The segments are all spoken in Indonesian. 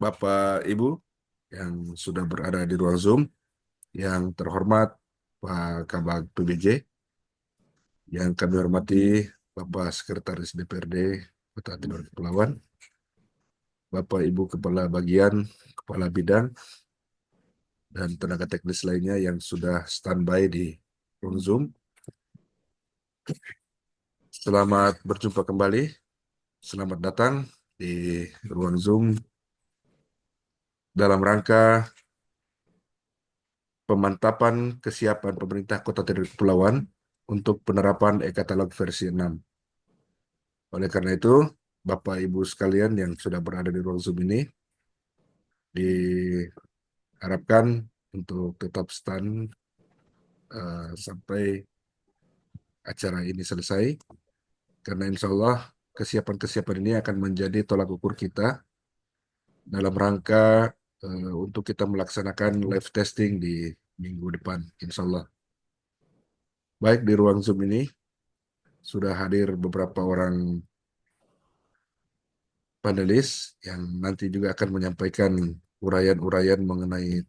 Bapak Ibu yang sudah berada di ruang Zoom, yang terhormat Pak Kabag PBJ, yang kami hormati Bapak Sekretaris DPRD Kota Tidore Kepulauan, Bapak Ibu Kepala Bagian, Kepala Bidang, dan tenaga teknis lainnya yang sudah standby di ruang Zoom. Selamat berjumpa kembali, selamat datang di ruang Zoom dalam rangka pemantapan kesiapan pemerintah Kota Tidore Kepulauan untuk penerapan e-katalog versi 6. Oleh karena itu, Bapak Ibu sekalian yang sudah berada di ruang Zoom ini diharapkan untuk tetap stand sampai acara ini selesai, karena insya Allah kesiapan-kesiapan ini akan menjadi tolak ukur kita dalam rangka untuk kita melaksanakan live testing di minggu depan, insya Allah. Baik, di ruang Zoom ini sudah hadir beberapa orang panelis yang nanti juga akan menyampaikan uraian-uraian mengenai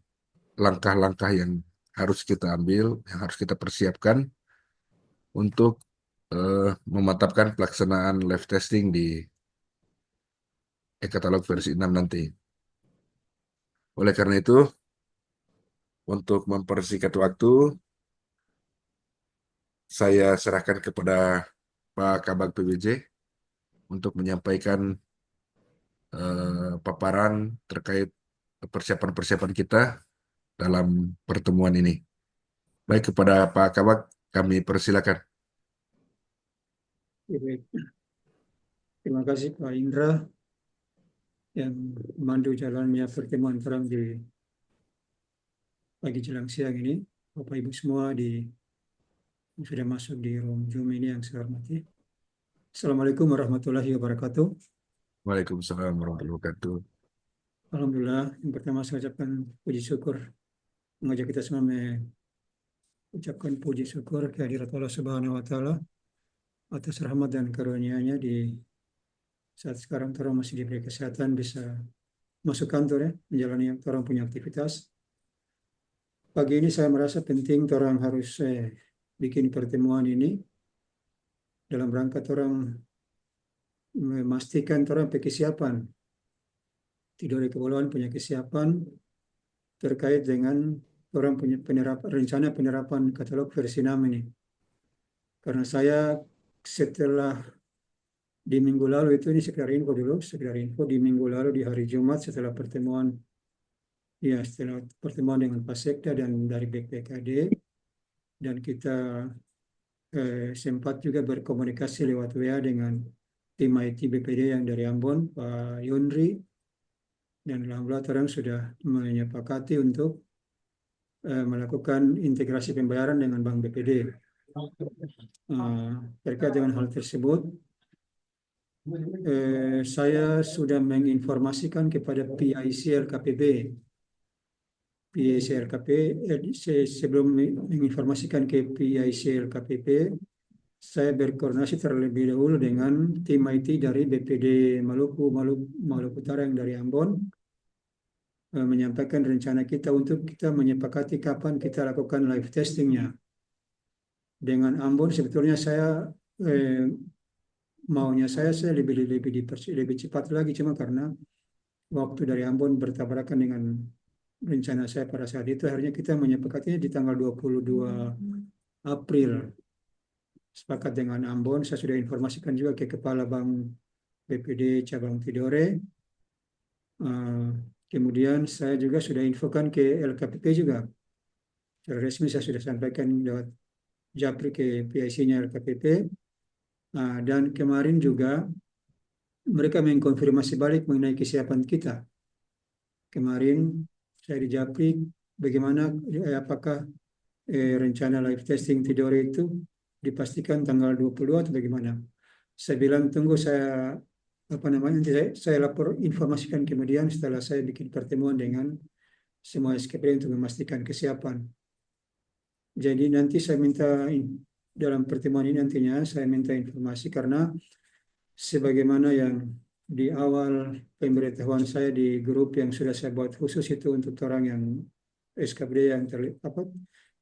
langkah-langkah yang harus kita ambil, yang harus kita persiapkan untuk memantapkan pelaksanaan live testing di e-katalog versi 6 nanti. Oleh karena itu, untuk mempersingkat waktu, saya serahkan kepada Pak Kabag PBJ untuk menyampaikan paparan terkait persiapan-persiapan kita dalam pertemuan ini. Baik, kepada Pak Kabag, kami persilakan. Baik. Terima kasih Pak Indra yang memandu jalannya pertemuan terang di pagi jelang siang ini. Bapak Ibu semua yang sudah masuk di room Zoom ini yang saya hormati. Assalamualaikum warahmatullahi wabarakatuh. Waalaikumsalam warahmatullahi wabarakatuh. Alhamdulillah, yang pertama saya ucapkan puji syukur, mengajak kita semua mengucapkan puji syukur kehadirat Allah Subhanahu wa Ta'ala atas rahmat dan karunia-Nya di saat sekarang orang masih diberi kesehatan bisa masuk kantor ya, menjalani orang punya aktivitas. Pagi ini saya merasa penting orang harus bikin pertemuan ini dalam rangka orang memastikan orang punya kesiapan. Tidore Kepulauan punya kesiapan terkait dengan orang punya rencana penerapan katalog versi 6 ini. Karena saya setelah di minggu lalu ini sekedar info dulu, sekedar info di minggu lalu di hari Jumat setelah pertemuan dengan Pak Sekda dan dari BPKD, dan kita sempat juga berkomunikasi lewat WA dengan tim IT BPD yang dari Ambon, Pak Yunri, dan alhamdulillah orang sudah menyepakati untuk melakukan integrasi pembayaran dengan Bank BPD. Terkait dengan hal tersebut, saya sudah menginformasikan kepada PIC LKPB. PIC LKP, sebelum menginformasikan ke PIC LKPP, saya berkoordinasi terlebih dahulu dengan tim IT dari BPD Maluku Utara yang dari Ambon, menyampaikan rencana kita untuk kita menyepakati kapan kita lakukan live testingnya. Dengan Ambon sebetulnya saya maunya saya lebih cepat lagi, cuma karena waktu dari Ambon bertabrakan dengan rencana saya pada saat itu, akhirnya kita menyepakatinya di tanggal 22 April. Sepakat dengan Ambon, saya sudah informasikan juga ke Kepala Bank BPD Cabang Tidore. Kemudian saya juga sudah infokan ke LKPP juga. Secara resmi saya sudah sampaikan lewat Japri ke PIC-nya LKPP. Dan kemarin juga mereka mengkonfirmasi balik mengenai kesiapan kita. Kemarin saya di Japri, bagaimana, apakah rencana live testing Tidore itu dipastikan tanggal 22 atau bagaimana? Saya bilang tunggu, nanti saya lapor informasikan kemudian setelah saya bikin pertemuan dengan semua SKPD untuk memastikan kesiapan. Jadi nanti saya minta dalam pertemuan ini nantinya saya minta informasi, karena sebagaimana yang di awal pemberitahuan saya di grup yang sudah saya buat khusus itu untuk orang yang SKPD yang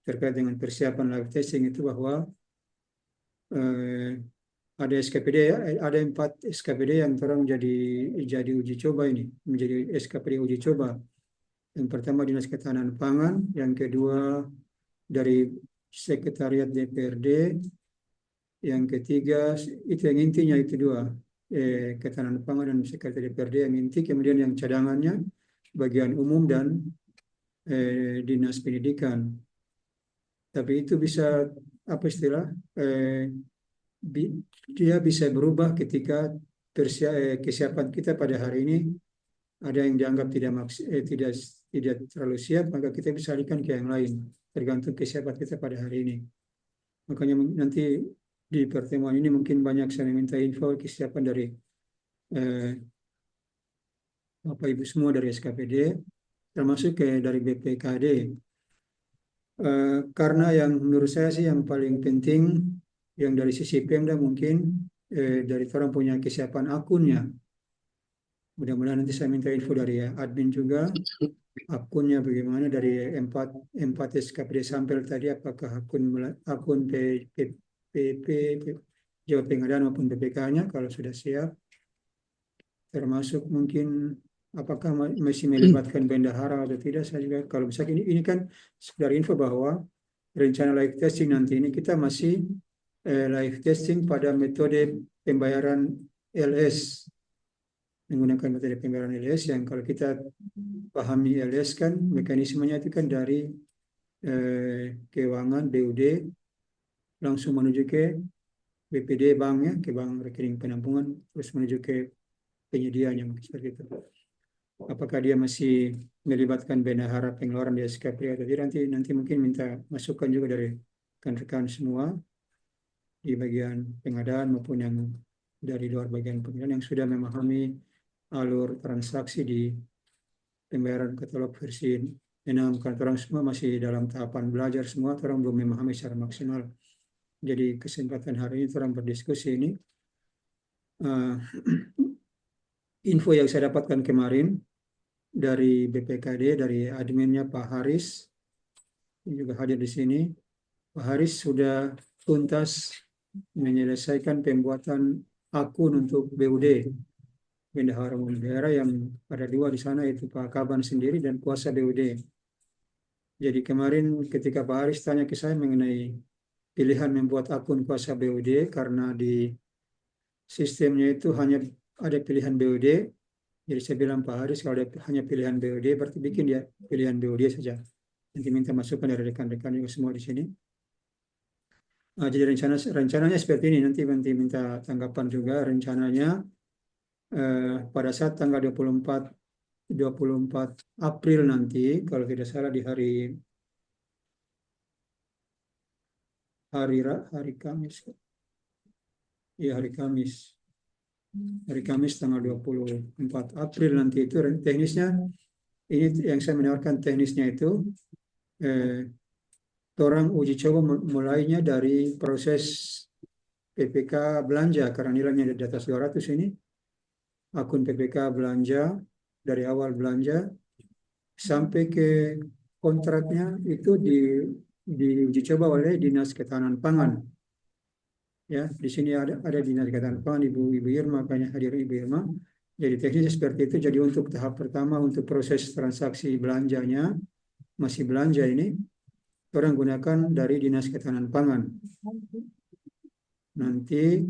terkait dengan persiapan live testing itu, bahwa ada SKPD, ada 4 SKPD yang orang jadi uji coba ini, menjadi SKPD uji coba. Yang pertama Dinas Ketahanan Pangan, yang kedua dari Sekretariat DPRD, yang ketiga itu yang intinya itu dua, Ketahanan Pangan dan Sekretariat DPRD yang inti, kemudian yang cadangannya bagian umum dan Dinas Pendidikan. Tapi itu bisa apa istilah, dia bisa berubah ketika kesiapan kita pada hari ini ada yang dianggap tidak terlalu siap, maka kita bisa alihkan ke yang lain, tergantung kesiapan kita pada hari ini. Makanya nanti di pertemuan ini mungkin banyak saya minta info kesiapan dari Bapak Ibu semua dari SKPD, termasuk dari BPKD. Karena yang menurut saya sih yang paling penting, yang dari sisi Pemda mungkin dari orang punya kesiapan akunnya. Mudah-mudahan nanti saya minta info dari admin juga, akunnya bagaimana dari 4 SKPD sampel tadi, apakah akun PP, Jawa Pengadaan maupun BPK-nya kalau sudah siap, termasuk mungkin apakah masih melibatkan bendahara atau tidak. Saya juga kalau bisa ini kan sekedar info bahwa rencana live testing nanti ini kita masih live testing pada metode pembayaran LS, menggunakan metode pembayaran LS yang kalau kita pahami LS kan mekanismenya itu kan dari keuangan BUD langsung menuju ke BPD banknya, ke bank rekening penampungan, terus menuju ke penyediaannya, mungkin seperti itu. Apakah dia masih melibatkan bendahara pengeluaran di SKP atau tidak, nanti mungkin minta masukan juga dari rekan-rekan semua di bagian pengadaan maupun yang dari luar bagian pengadaan yang sudah memahami alur transaksi di pembayaran katalog versi 6. Karena orang semua masih dalam tahapan belajar semua, orang belum memahami secara maksimal. Jadi kesempatan hari ini orang berdiskusi ini, info yang saya dapatkan kemarin dari BPKD, dari adminnya Pak Haris, yang juga hadir di sini. Pak Haris sudah tuntas menyelesaikan pembuatan akun untuk BUD, Bendahara Umum Daerah, yang ada 2 di sana, yaitu Pak Kaban sendiri dan kuasa BUD. Jadi kemarin ketika Pak Haris tanya ke saya mengenai pilihan membuat akun kuasa BUD, karena di sistemnya itu hanya ada pilihan BUD, jadi saya bilang Pak Haris kalau ada hanya pilihan BUD berarti bikin dia pilihan BUD saja. Nanti minta masukan dari rekan-rekan juga semua di sini. Jadi rencananya seperti ini, nanti minta tanggapan juga. Rencananya pada saat tanggal 24 April nanti, kalau tidak salah di hari Kamis. Ya, hari Kamis. Hari Kamis tanggal 24 April nanti itu teknisnya, ini yang saya menawarkan teknisnya itu orang uji coba mulainya dari proses PPK belanja, karena nilainya di atas 200 ini, akun PPK belanja dari awal belanja sampai ke kontraknya itu diuji coba oleh Dinas Ketahanan Pangan. Ya, di sini ada Dinas Ketahanan Pangan, Ibu Irma, makanya hadir Ibu Irma. Jadi teknisnya seperti itu. Jadi untuk tahap pertama, untuk proses transaksi belanjanya, masih belanja ini, orang gunakan dari Dinas Ketahanan Pangan. Nanti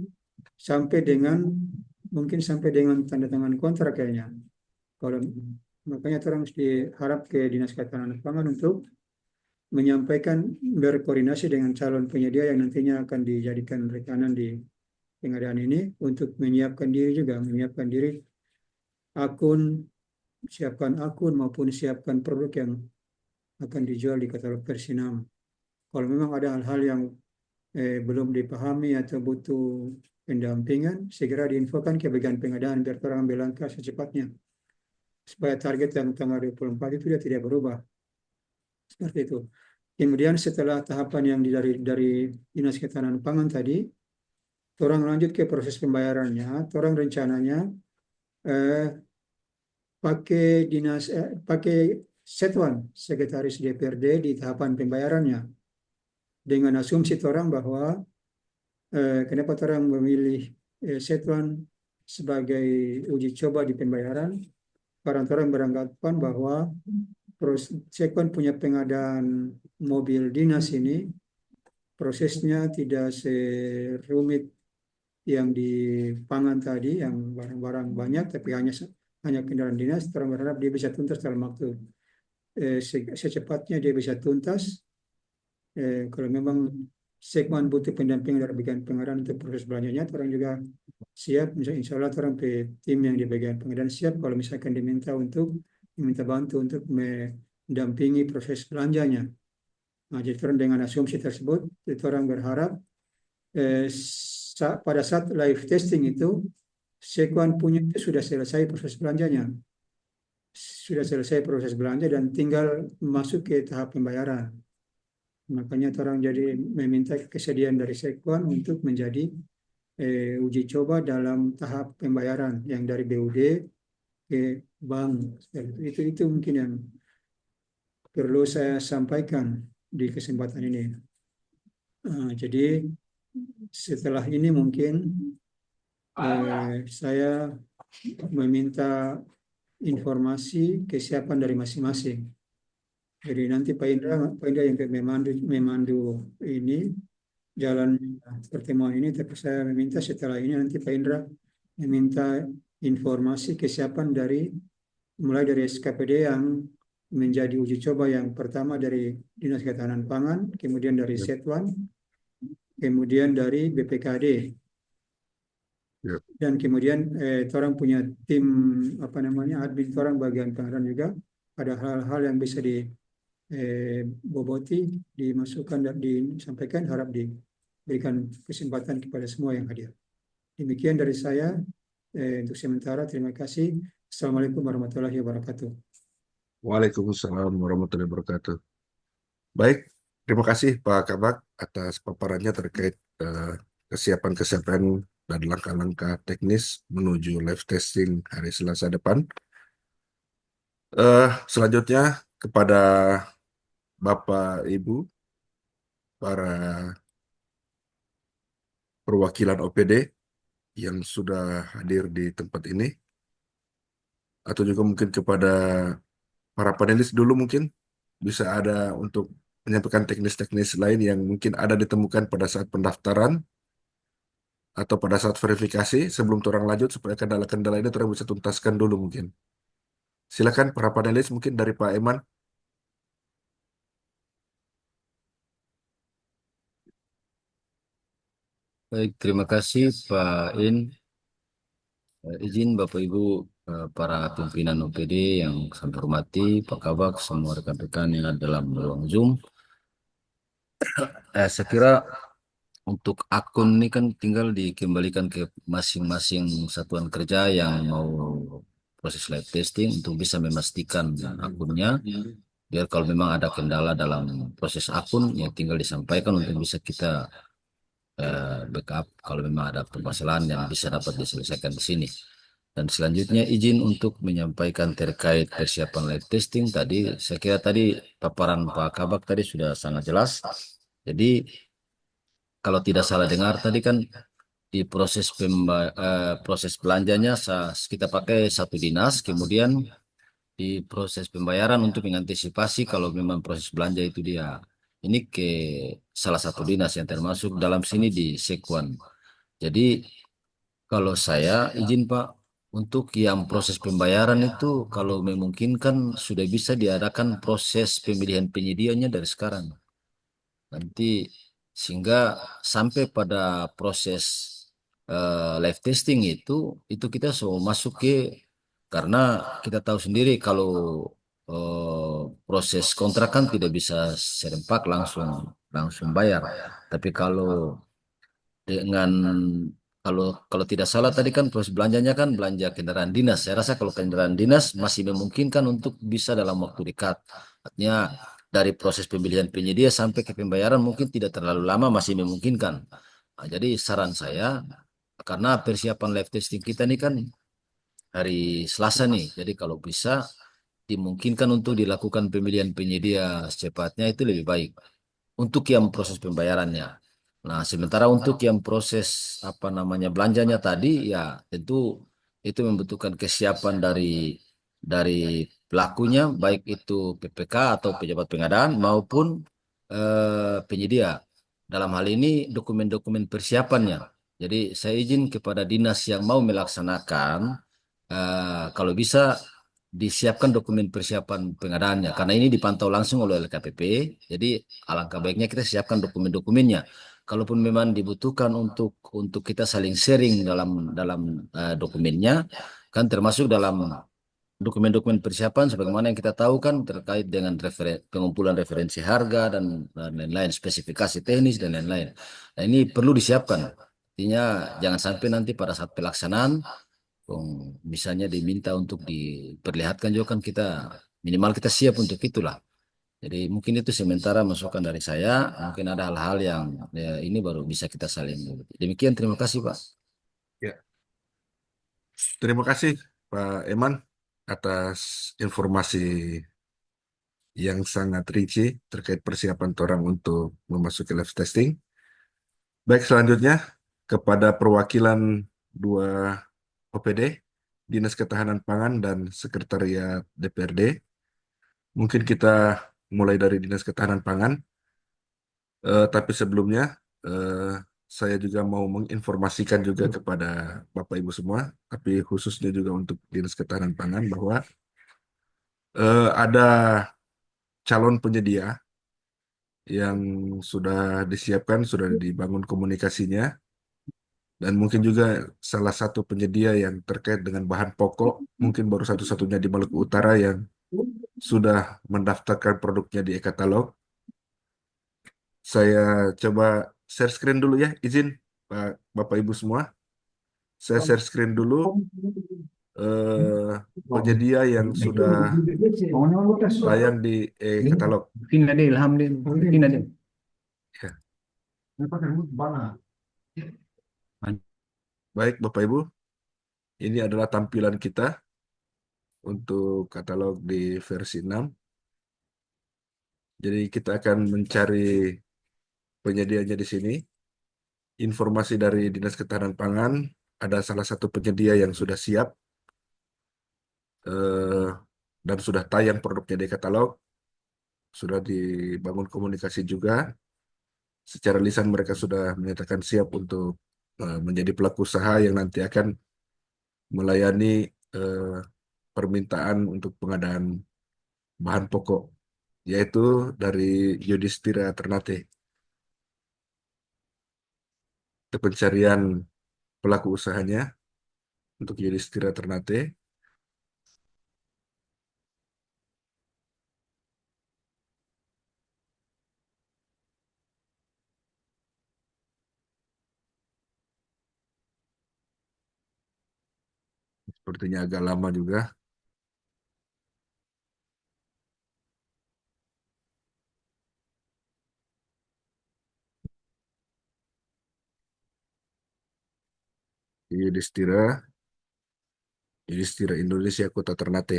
mungkin sampai dengan tanda tangan kontrak kayaknya. Makanya orang diharap ke Dinas Ketahanan Pangan untuk menyampaikan, berkoordinasi dengan calon penyedia yang nantinya akan dijadikan rekanan di pengadaan ini, untuk menyiapkan diri siapkan akun maupun siapkan produk yang akan dijual di katalog versi 6. Kalau memang ada hal-hal yang belum dipahami atau butuh pendampingan, segera diinfokan ke bagian pengadaan biar orang ambil langkah secepatnya, supaya target yang tanggal 24 itu dia tidak berubah. Seperti itu. Kemudian setelah tahapan yang dari Dinas Ketahanan Pangan tadi, orang lanjut ke proses pembayarannya. Orang rencananya eh, pakai Setwan Sekretaris DPRD di tahapan pembayarannya dengan asumsi orang bahwa kenapa orang memilih Setwan sebagai uji coba di pembayaran. Karena orang beranggapan bahwa Setwan punya pengadaan mobil dinas ini prosesnya tidak serumit yang di pangan tadi, yang barang-barang banyak, tapi hanya kendaraan dinas. Orang berharap dia bisa tuntas dalam waktu secepatnya dia bisa tuntas. Kalau memang Sekman butuh pendampingan dari bagian pengadaan untuk proses belanjanya, orang juga siap. Misalnya insya Allah orang tim yang di bagian pengadaan siap kalau misalkan diminta bantu untuk mendampingi proses belanjanya. Nah, jadi orang dengan asumsi tersebut, itu orang berharap pada saat live testing itu, Sekwan punya itu sudah selesai proses belanjanya, sudah selesai proses belanja dan tinggal masuk ke tahap pembayaran. Makanya orang jadi meminta kesediaan dari Sekwan untuk menjadi uji coba dalam tahap pembayaran yang dari BUD ke bank. Itu mungkin yang perlu saya sampaikan di kesempatan ini. Jadi setelah ini mungkin saya meminta informasi kesiapan dari masing-masing. Jadi nanti Pak Indra yang memandu ini jalan pertemuan ini, tapi saya meminta setelah ini nanti Pak Indra meminta informasi kesiapan mulai dari SKPD yang menjadi uji coba yang pertama dari Dinas Ketahanan Pangan, kemudian dari Ya, Setwan, kemudian dari BPKD, ya. dan kemudian orang punya tim apa namanya admin orang bagian pengadaan juga. Ada hal-hal yang bisa diboboti, dimasukkan dan disampaikan, harap diberikan kesempatan kepada semua yang hadir. Demikian dari saya untuk sementara. Terima kasih. Assalamualaikum warahmatullahi wabarakatuh. Waalaikumsalam warahmatullahi wabarakatuh. Baik, terima kasih Pak Kabak atas paparannya terkait kesiapan-kesiapan dan langkah-langkah teknis menuju live testing hari Selasa depan. Selanjutnya kepada Bapak Ibu, para perwakilan OPD yang sudah hadir di tempat ini, atau juga mungkin kepada para panelis dulu mungkin bisa ada untuk menyampaikan teknis-teknis lain yang mungkin ada ditemukan pada saat pendaftaran atau pada saat verifikasi sebelum orang lanjut supaya kendala-kendala ini orang bisa tuntaskan dulu mungkin. Silakan para panelis mungkin dari Pak Eman. Baik, terima kasih Pak In. Izin Bapak Ibu para pimpinan OPD yang saya hormati, Pak Kabak, semua rekan-rekan yang ada dalam ruang Zoom. Saya kira untuk akun ini kan tinggal dikembalikan ke masing-masing satuan kerja yang mau proses live testing untuk bisa memastikan akunnya. Biar kalau memang ada kendala dalam proses akun, ya tinggal disampaikan untuk bisa kita backup kalau memang ada permasalahan yang bisa dapat diselesaikan di sini. Dan selanjutnya izin untuk menyampaikan terkait persiapan live testing tadi, saya kira tadi paparan Pak Kabak tadi sudah sangat jelas. Jadi kalau tidak salah dengar tadi kan di proses belanjanya kita pakai satu dinas, kemudian di proses pembayaran untuk mengantisipasi kalau memang proses belanja itu dia ini ke salah satu dinas yang termasuk dalam sini di Sekwan. Jadi kalau saya izin Pak, untuk yang proses pembayaran itu kalau memungkinkan sudah bisa diadakan proses pemilihan penyedianya dari sekarang. Nanti sehingga sampai pada proses live testing itu kita semua masuk ke, karena kita tahu sendiri kalau proses kontrak kan tidak bisa serempak langsung langsung bayar. Tapi dengan kalau kalau tidak salah tadi kan proses belanjanya kan belanja kendaraan dinas. Saya rasa kalau kendaraan dinas masih memungkinkan untuk bisa dalam waktu dekat. Artinya dari proses pemilihan penyedia sampai ke pembayaran mungkin tidak terlalu lama, masih memungkinkan. Nah, jadi saran saya karena persiapan live testing kita ini kan hari Selasa nih. Jadi kalau bisa dimungkinkan untuk dilakukan pemilihan penyedia secepatnya itu lebih baik untuk yang proses pembayarannya. Nah, sementara untuk yang proses apa namanya belanjanya tadi ya tentu itu membutuhkan kesiapan dari pelakunya baik itu PPK atau pejabat pengadaan maupun penyedia. Dalam hal ini dokumen-dokumen persiapannya. Jadi saya izin kepada dinas yang mau melaksanakan kalau bisa disiapkan dokumen persiapan pengadaannya karena ini dipantau langsung oleh LKPP. Jadi alangkah baiknya kita siapkan dokumen-dokumennya. Kalaupun memang dibutuhkan untuk kita saling sharing dalam dalam dokumennya, kan termasuk dalam dokumen-dokumen persiapan sebagaimana yang kita tahu kan terkait dengan pengumpulan referensi harga dan lain-lain, spesifikasi teknis dan lain-lain. Nah, ini perlu disiapkan. Artinya jangan sampai nanti pada saat pelaksanaan misalnya diminta untuk diperlihatkan juga kan kita minimal kita siap untuk itulah. Jadi mungkin itu sementara masukan dari saya. Mungkin ada hal-hal yang ya, ini baru bisa kita saling. Demikian, terima kasih Pak. Ya, terima kasih Pak Eman atas informasi yang sangat rinci terkait persiapan orang untuk memasuki live testing. Baik, selanjutnya kepada perwakilan dua OPD, Dinas Ketahanan Pangan dan Sekretariat DPRD. Mungkin kita mulai dari Dinas Ketahanan Pangan, tapi sebelumnya eh, saya juga mau menginformasikan juga kepada Bapak Ibu semua, tapi khususnya juga untuk Dinas Ketahanan Pangan bahwa ada calon penyedia yang sudah disiapkan, sudah dibangun komunikasinya, dan mungkin juga salah satu penyedia yang terkait dengan bahan pokok, mungkin baru satu-satunya di Maluku Utara yang sudah mendaftarkan produknya di e-katalog. Saya coba share screen dulu ya, izin Pak, Bapak Ibu semua. Saya share screen dulu eh, penyedia yang sudah tayang di e-katalog. Ya. Baik Bapak Ibu, ini adalah tampilan kita untuk katalog di versi 6. Jadi kita akan mencari penyedianya di sini. Informasi dari Dinas Ketahanan Pangan, ada salah satu penyedia yang sudah siap eh, dan sudah tayang produknya di katalog, sudah dibangun komunikasi juga. Secara lisan mereka sudah menyatakan siap untuk menjadi pelaku usaha yang nanti akan melayani eh, permintaan untuk pengadaan bahan pokok, yaitu dari Yudhistira Ternate. Itu pencarian pelaku usahanya untuk Yudhistira Ternate. Sepertinya agak lama juga. Yudhistira, Yudhistira Indonesia Kota Ternate.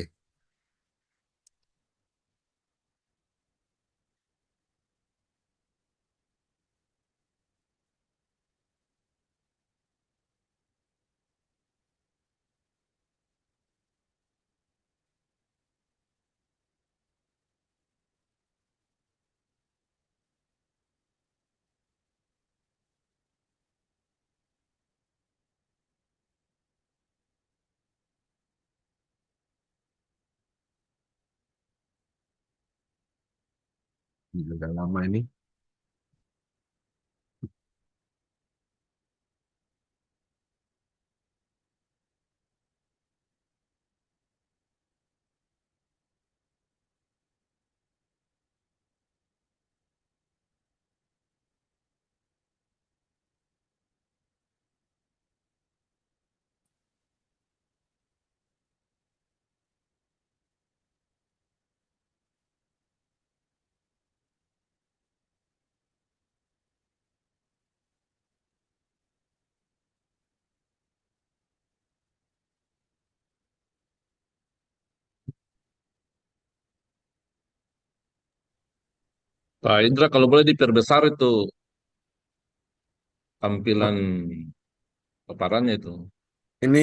Ini agak lama ini. Pak Indra, kalau boleh diperbesar itu tampilan Oh, paparannya itu. ini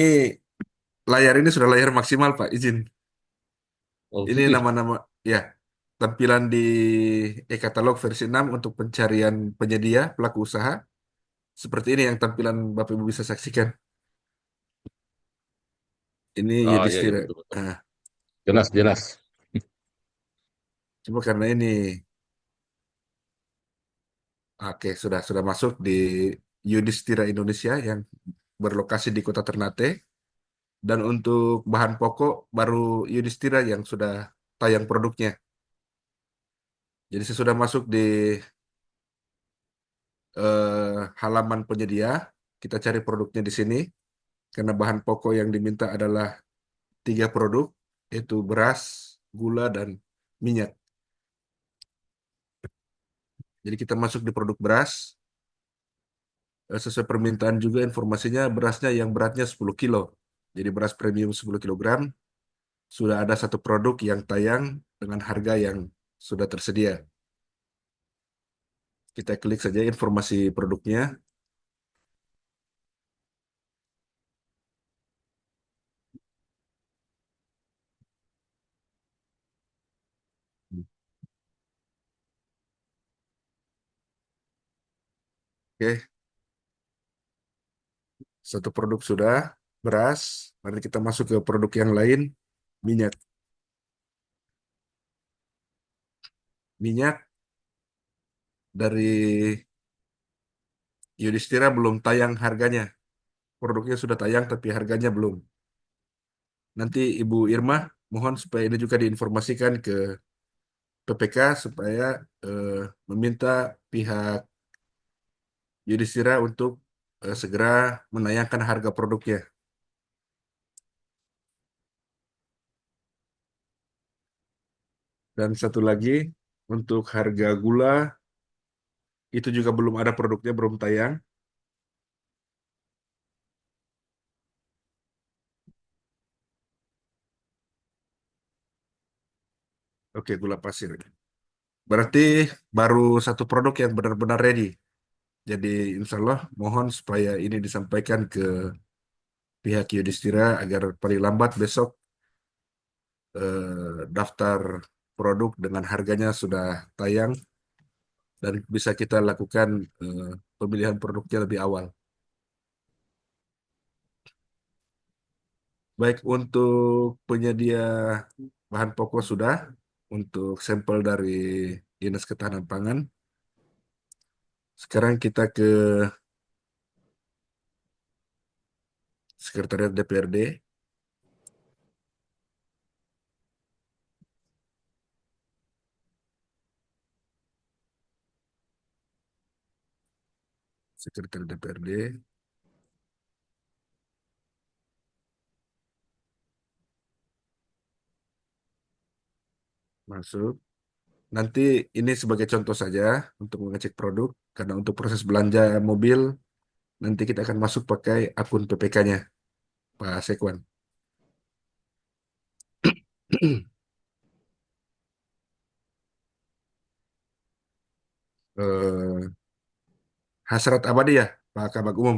layar ini sudah layar maksimal, Pak. Izin. Oh Ini gitu ya? nama-nama, ya, tampilan di e-katalog versi 6 untuk pencarian penyedia, pelaku usaha. Seperti ini yang tampilan Bapak Ibu bisa saksikan. Ini Oh iya, iya Yudhistira. betul, betul. Nah, Jelas, jelas. cuma karena ini, oke, sudah masuk di Yudhistira Indonesia yang berlokasi di Kota Ternate. Dan untuk bahan pokok baru Yudhistira yang sudah tayang produknya. Jadi saya sudah masuk di halaman penyedia. Kita cari produknya di sini. Karena bahan pokok yang diminta adalah 3 produk, yaitu beras, gula, dan minyak. Jadi kita masuk di produk beras. Sesuai permintaan juga informasinya berasnya yang beratnya 10 kilo. Jadi beras premium 10 kilogram. Sudah ada 1 produk yang tayang dengan harga yang sudah tersedia. Kita klik saja informasi produknya. Oke, 1 produk sudah, beras. Mari kita masuk ke produk yang lain, minyak. Minyak dari Yudhistira belum tayang harganya. Produknya sudah tayang tapi harganya belum. Nanti Ibu Irma mohon supaya ini juga diinformasikan ke PPK supaya eh, meminta pihak Yudhistira untuk segera menayangkan harga produknya. Dan satu lagi untuk harga gula itu juga belum ada produknya, belum tayang. Oke, gula pasir. Berarti baru 1 produk yang benar-benar ready. Jadi insya Allah mohon supaya ini disampaikan ke pihak Yudhistira agar paling lambat besok daftar produk dengan harganya sudah tayang dan bisa kita lakukan pemilihan produknya lebih awal. Baik untuk penyedia bahan pokok sudah, untuk sampel dari Dinas Ketahanan Pangan. Sekarang kita ke Sekretariat DPRD. Sekretariat DPRD masuk. Nanti ini sebagai contoh saja untuk mengecek produk, karena untuk proses belanja mobil nanti kita akan masuk pakai akun PPK-nya, Pak Sekwan. Eh, Hasrat Abadi ya, Pak Kabag Umum,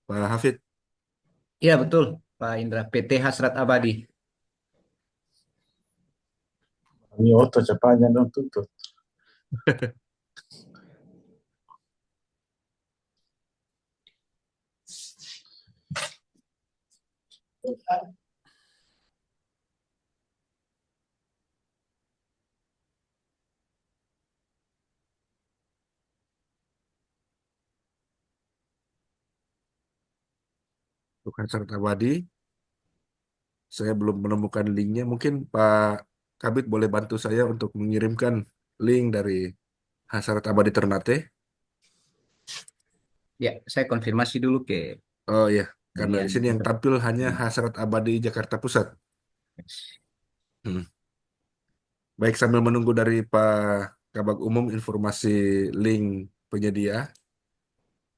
Pak Hafid. Iya betul, Pak Indra. PT Hasrat Abadi. Ini auto cepatnya dong tutup. Untuk Hasrat Abadi, saya belum menemukan linknya. Mungkin Pak Kabit boleh bantu saya untuk mengirimkan link dari Hasrat Abadi Ternate. Ya, saya konfirmasi dulu ke Oh ya, karena di bagian. sini yang tampil hanya Hasrat Abadi Jakarta Pusat. Hmm. Baik, sambil menunggu dari Pak Kabag Umum informasi link penyedia,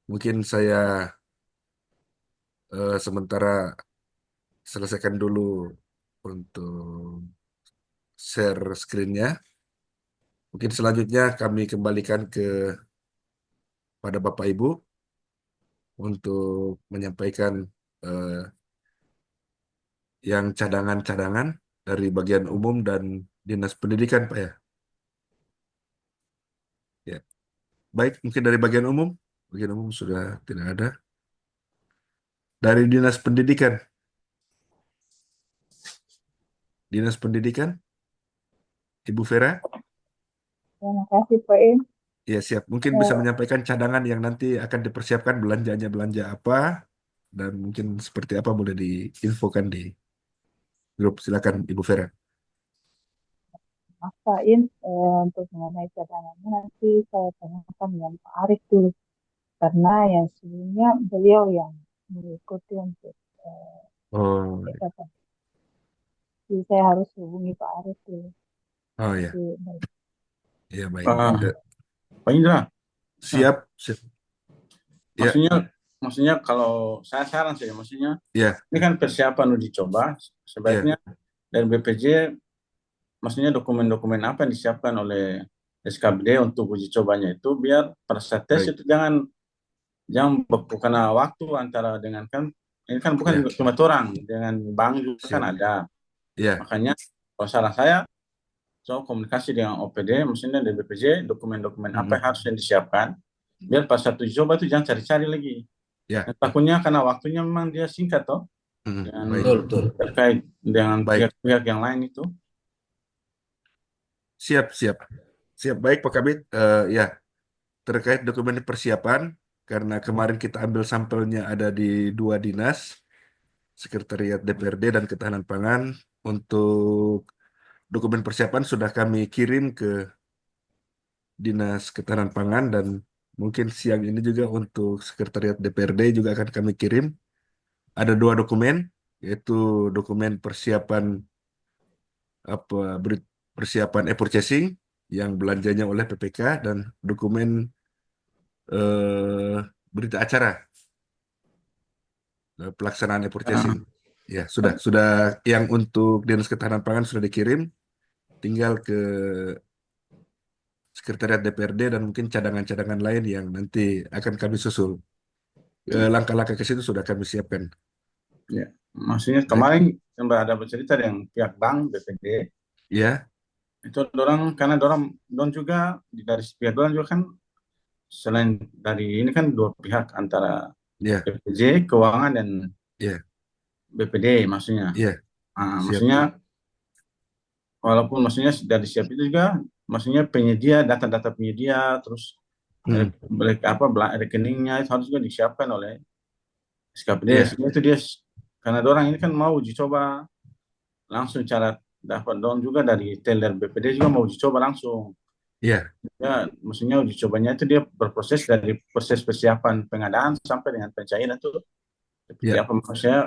mungkin saya sementara selesaikan dulu untuk share screen-nya. Mungkin selanjutnya kami kembalikan pada Bapak Ibu untuk menyampaikan eh, yang cadangan-cadangan dari bagian umum dan Dinas Pendidikan, Pak ya. Ya, baik, mungkin dari bagian umum sudah tidak ada. Dari Dinas Pendidikan, Ibu Vera, Terima kasih Pak In. ya siap. Mungkin bisa Eh, menyampaikan cadangan yang nanti akan dipersiapkan belanjanya belanja apa dan mungkin seperti apa boleh diinfokan di grup. Silakan Ibu Vera. Mas Pak In, untuk mengenai cadangannya nanti saya tanyakan dengan Pak Arief dulu. Karena yang sebelumnya beliau yang mengikuti untuk Oh, ikatan. Jadi saya harus hubungi Pak Arief dulu. oh ya, Nanti baik. ya baik. Ah, Eh, Pak Indra, siap, siap. Ya, maksudnya kalau saya saran sih, maksudnya ya, ini kan persiapan uji coba, ya, sebaiknya dari BPJ, maksudnya dokumen-dokumen apa yang disiapkan oleh SKBD untuk uji cobanya itu biar pada saat tes baik. itu jangan beku karena waktu antara dengan kan ini kan bukan Ya, cuma orang dengan bank juga kan siap. ada. Ya, Makanya kalau saran saya so komunikasi dengan OPD, maksudnya dari BPJ dokumen-dokumen apa yang mm-mm. harus yang disiapkan biar pas satu uji coba itu jangan cari-cari lagi. Ya, Nah, takutnya karena waktunya memang dia singkat toh mm-mm. dengan Baik, Betul, betul. terkait dengan baik. pihak-pihak yang lain itu. Siap, siap. Siap, baik Pak Kabit. Ya, terkait dokumen persiapan, karena kemarin kita ambil sampelnya ada di dua dinas, Sekretariat DPRD dan Ketahanan Pangan. Untuk dokumen persiapan sudah kami kirim ke Dinas Ketahanan Pangan dan mungkin siang ini juga untuk Sekretariat DPRD juga akan kami kirim. Ada dua dokumen, yaitu dokumen persiapan apa persiapan e-purchasing yang belanjanya oleh PPK dan dokumen berita acara pelaksanaan e-purchasing. Ah, Ya, sudah yang untuk Dinas Ketahanan Pangan sudah dikirim, tinggal ke Sekretariat DPRD dan mungkin cadangan-cadangan lain yang nanti akan kami susul. Langkah-langkah ke situ sudah kami siapkan. ya. Maksudnya Baik. kemarin sempat ada bercerita dengan pihak bank BPD Ya, itu dorang karena dorang juga dari pihak dorang juga kan selain dari ini kan dua pihak antara ya, BPJ keuangan dan ya, BPD maksudnya. ya, siap. Maksudnya walaupun maksudnya dari siap itu juga maksudnya penyedia data-data penyedia terus Hmm, rekeningnya itu harus juga disiapkan oleh SKPD. ya, Sehingga itu dia karena orang ini kan mau uji coba langsung cara dapat doang juga dari teller BPD juga mau uji coba langsung. ya, Ya, maksudnya uji cobanya itu dia berproses dari proses persiapan pengadaan sampai dengan pencairan itu seperti ya. apa maksudnya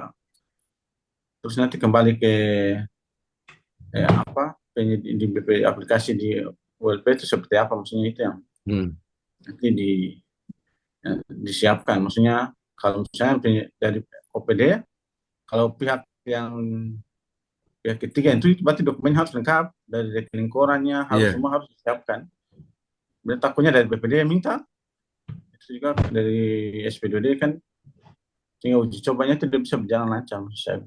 terus nanti kembali ke apa di BP aplikasi di WLP itu seperti apa maksudnya itu yang Hmm, nanti disiapkan maksudnya kalau misalnya dari OPD kalau pihak ketiga itu berarti dokumennya harus lengkap dari rekening korannya harus ya, semua harus disiapkan. Berarti takutnya dari BPD yang minta itu juga dari SP2D kan sehingga uji cobanya itu dia bisa berjalan lancar menurut saya.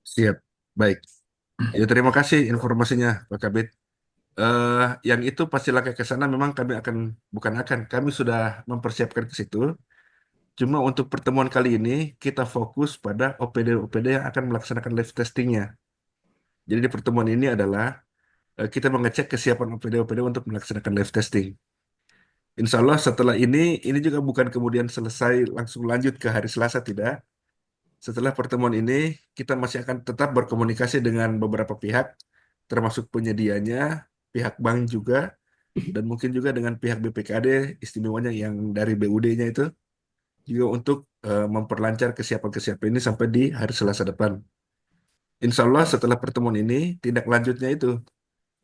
siap. Baik. Ya, terima kasih informasinya, Pak Kabit. Yang itu pasti langkah ke sana memang kami sudah mempersiapkan ke situ. Cuma untuk pertemuan kali ini kita fokus pada OPD-OPD yang akan melaksanakan live testingnya. Jadi di pertemuan ini adalah kita mengecek kesiapan OPD-OPD untuk melaksanakan live testing. Insya Allah setelah ini juga bukan kemudian selesai langsung lanjut ke hari Selasa, tidak. Setelah pertemuan ini, kita masih akan tetap berkomunikasi dengan beberapa pihak, termasuk penyedianya, pihak bank juga, dan mungkin juga dengan pihak BPKD, istimewanya yang dari BUD-nya itu, juga untuk memperlancar kesiapan-kesiapan ini sampai di hari Selasa depan. Insya Allah setelah pertemuan ini, tindak lanjutnya itu,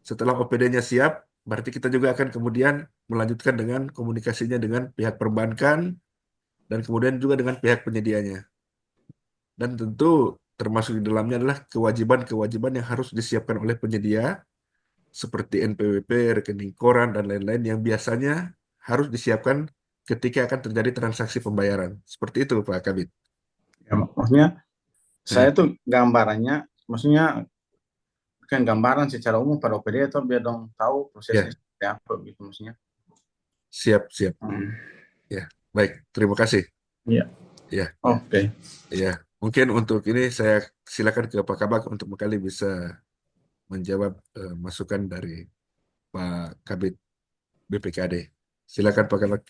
setelah OPD-nya siap, berarti kita juga akan kemudian melanjutkan dengan komunikasinya dengan pihak perbankan, dan kemudian juga dengan pihak penyedianya. Dan tentu termasuk di dalamnya adalah kewajiban-kewajiban yang harus disiapkan oleh penyedia seperti NPWP, rekening koran, dan lain-lain yang biasanya harus disiapkan ketika akan terjadi transaksi pembayaran. Seperti itu, Pak Kabit. Ya, maksudnya saya Nah, tuh gambarannya, maksudnya kan gambaran secara umum pada OPD atau biar dong tahu prosesnya ya, seperti apa gitu maksudnya. siap, siap. Hmm. Ya, baik. Terima kasih. Iya. Ya, Oke. ya. Mungkin untuk ini saya silakan ke Pak Kabak untuk kali bisa menjawab masukan dari Pak Kabit BPKD. Silakan Pak Kabak.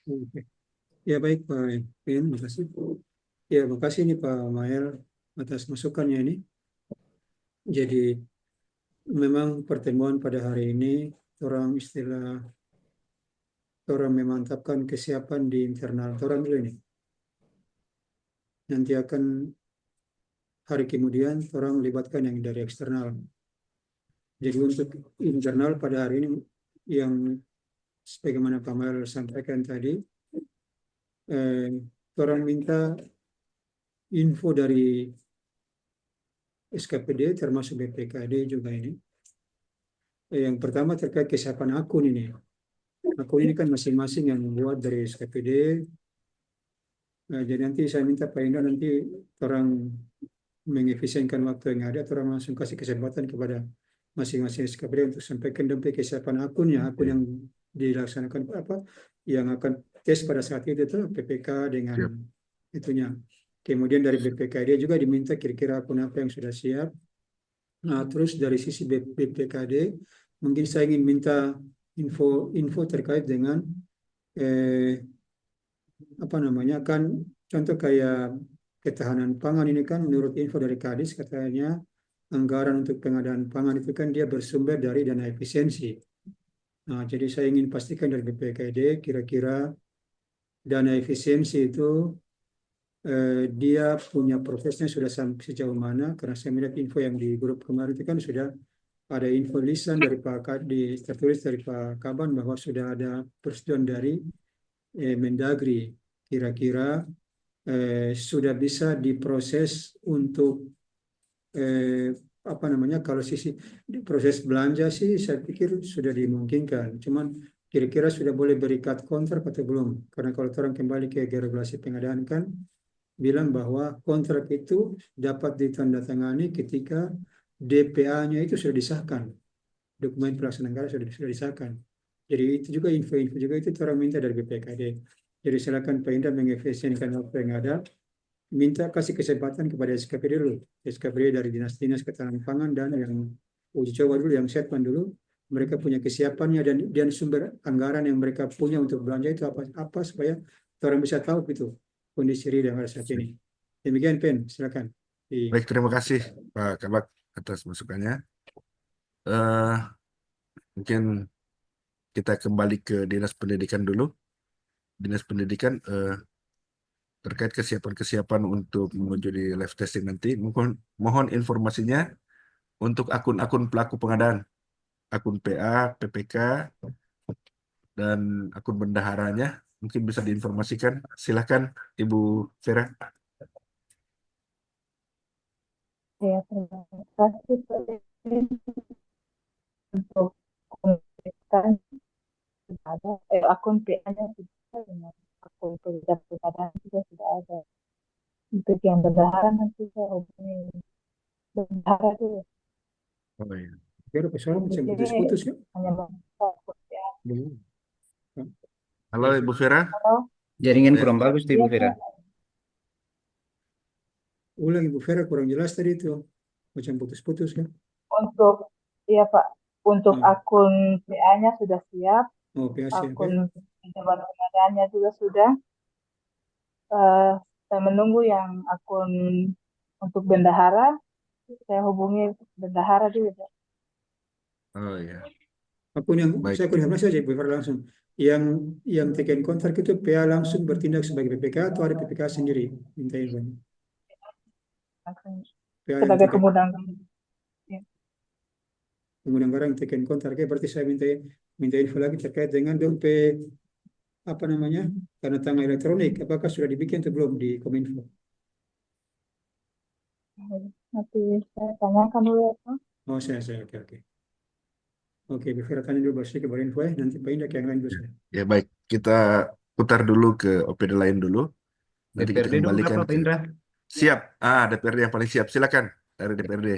Oke. Ya baik Pak Pin, makasih. Ya makasih nih Pak Mael atas masukannya ini. Jadi memang pertemuan pada hari ini orang memantapkan kesiapan di internal orang dulu ini. Nanti akan hari kemudian orang libatkan yang dari eksternal. Jadi untuk internal pada hari ini yang sebagaimana Pak Mael sampaikan tadi, orang minta info dari SKPD termasuk BPKD juga ini. Yang pertama terkait kesiapan akun ini. Akun ini kan masing-masing yang membuat dari SKPD. Jadi nanti saya minta Pak Indra nanti orang mengefisienkan waktu yang ada, orang langsung kasih kesempatan kepada masing-masing SKPD untuk sampaikan sampai kesiapan akunnya, akun yang dilaksanakan apa, yang akan tes pada saat itu PPK dengan Siap. itunya. Kemudian dari BPKD juga diminta kira-kira akun apa yang sudah siap. Nah, terus dari sisi BPKD, mungkin saya ingin minta info terkait dengan apa namanya kan contoh kayak ketahanan pangan ini kan menurut info dari Kadis katanya anggaran untuk pengadaan pangan itu kan dia bersumber dari dana efisiensi. Nah, jadi saya ingin pastikan dari BPKD kira-kira dana efisiensi itu dia punya prosesnya sudah sampai sejauh mana, karena saya melihat info yang di grup kemarin itu kan sudah ada info lisan dari tertulis dari Pak Kaban bahwa sudah ada persetujuan dari Mendagri. Kira-kira sudah bisa diproses untuk apa namanya, kalau sisi proses belanja sih saya pikir sudah dimungkinkan. Cuman kira-kira sudah boleh berikat kontrak atau belum? Karena kalau orang kembali ke regulasi pengadaan kan bilang bahwa kontrak itu dapat ditandatangani ketika DPA-nya itu sudah disahkan, dokumen pelaksanaan anggaran sudah disahkan. Jadi itu juga info-info juga itu orang minta dari BPKD. Jadi silakan Pak Indra mengefisienkan waktu yang ada, minta kasih kesempatan kepada SKPD dulu, SKPD dari dinas-dinas ketahanan pangan dan yang uji coba dulu, yang setman dulu, mereka punya kesiapannya dan sumber anggaran yang mereka punya untuk belanja itu apa supaya orang bisa tahu gitu kondisi real yang ada saat ini. Demikian Pen, silakan. Baik, terima kasih Pak Kabak atas masukannya. Eh, Mungkin kita kembali ke Dinas Pendidikan dulu. Dinas Pendidikan terkait kesiapan-kesiapan untuk menuju di live testing nanti. Mohon informasinya untuk akun-akun pelaku pengadaan, akun PA, PPK, dan akun bendaharanya. Mungkin bisa diinformasikan. Silakan Ibu Vera. Ya, terima kasih untuk komunitas sudah ada, akun PA-nya sudah ada, dengan akun pekerjaan pengadaan juga sudah ada. Untuk yang bendahara nanti saya hubungi bendahara dulu. Oh iya. Kira suara macam Jadi putus-putus ya? hanya meminta akun PA. Belum. Halo Ibu Vera. Kalau Jaringan Ya. kurang bagus tuh Ibu dia Vera. Ulang Ibu Vera, kurang jelas tadi itu. Macam putus-putus kan? untuk, iya Pak, untuk Hmm. akun PA-nya sudah siap, Oh, PA siap ya? akun pejabat pengadaannya juga sudah. Saya menunggu yang akun untuk bendahara, saya hubungi bendahara dulu, Pak. Oh iya. Akun yang Baik. saya konfirmasi saja Ibu Vera langsung. Yang taken kontrak itu PA langsung bertindak sebagai PPK atau ada PPK sendiri? Minta info. Langsung PA yang sebagai taken pengundang. barang taken kontrak, berarti saya minta info lagi terkait dengan DP apa namanya, karena tanggal elektronik, apakah sudah dibikin atau belum di Kominfo? Nanti saya tanyakan dulu ya Pak. Oh, saya oke. Oke, Bivira tanya dulu Bang Siki baru info ya, nanti Pak Indah ke yang lain dulu saya. Ya baik, kita putar dulu ke OPD lain dulu. Nanti kita DPRD dulu kembalikan Pak ke Indra. siap. DPRD yang paling siap. Silakan dari DPRD.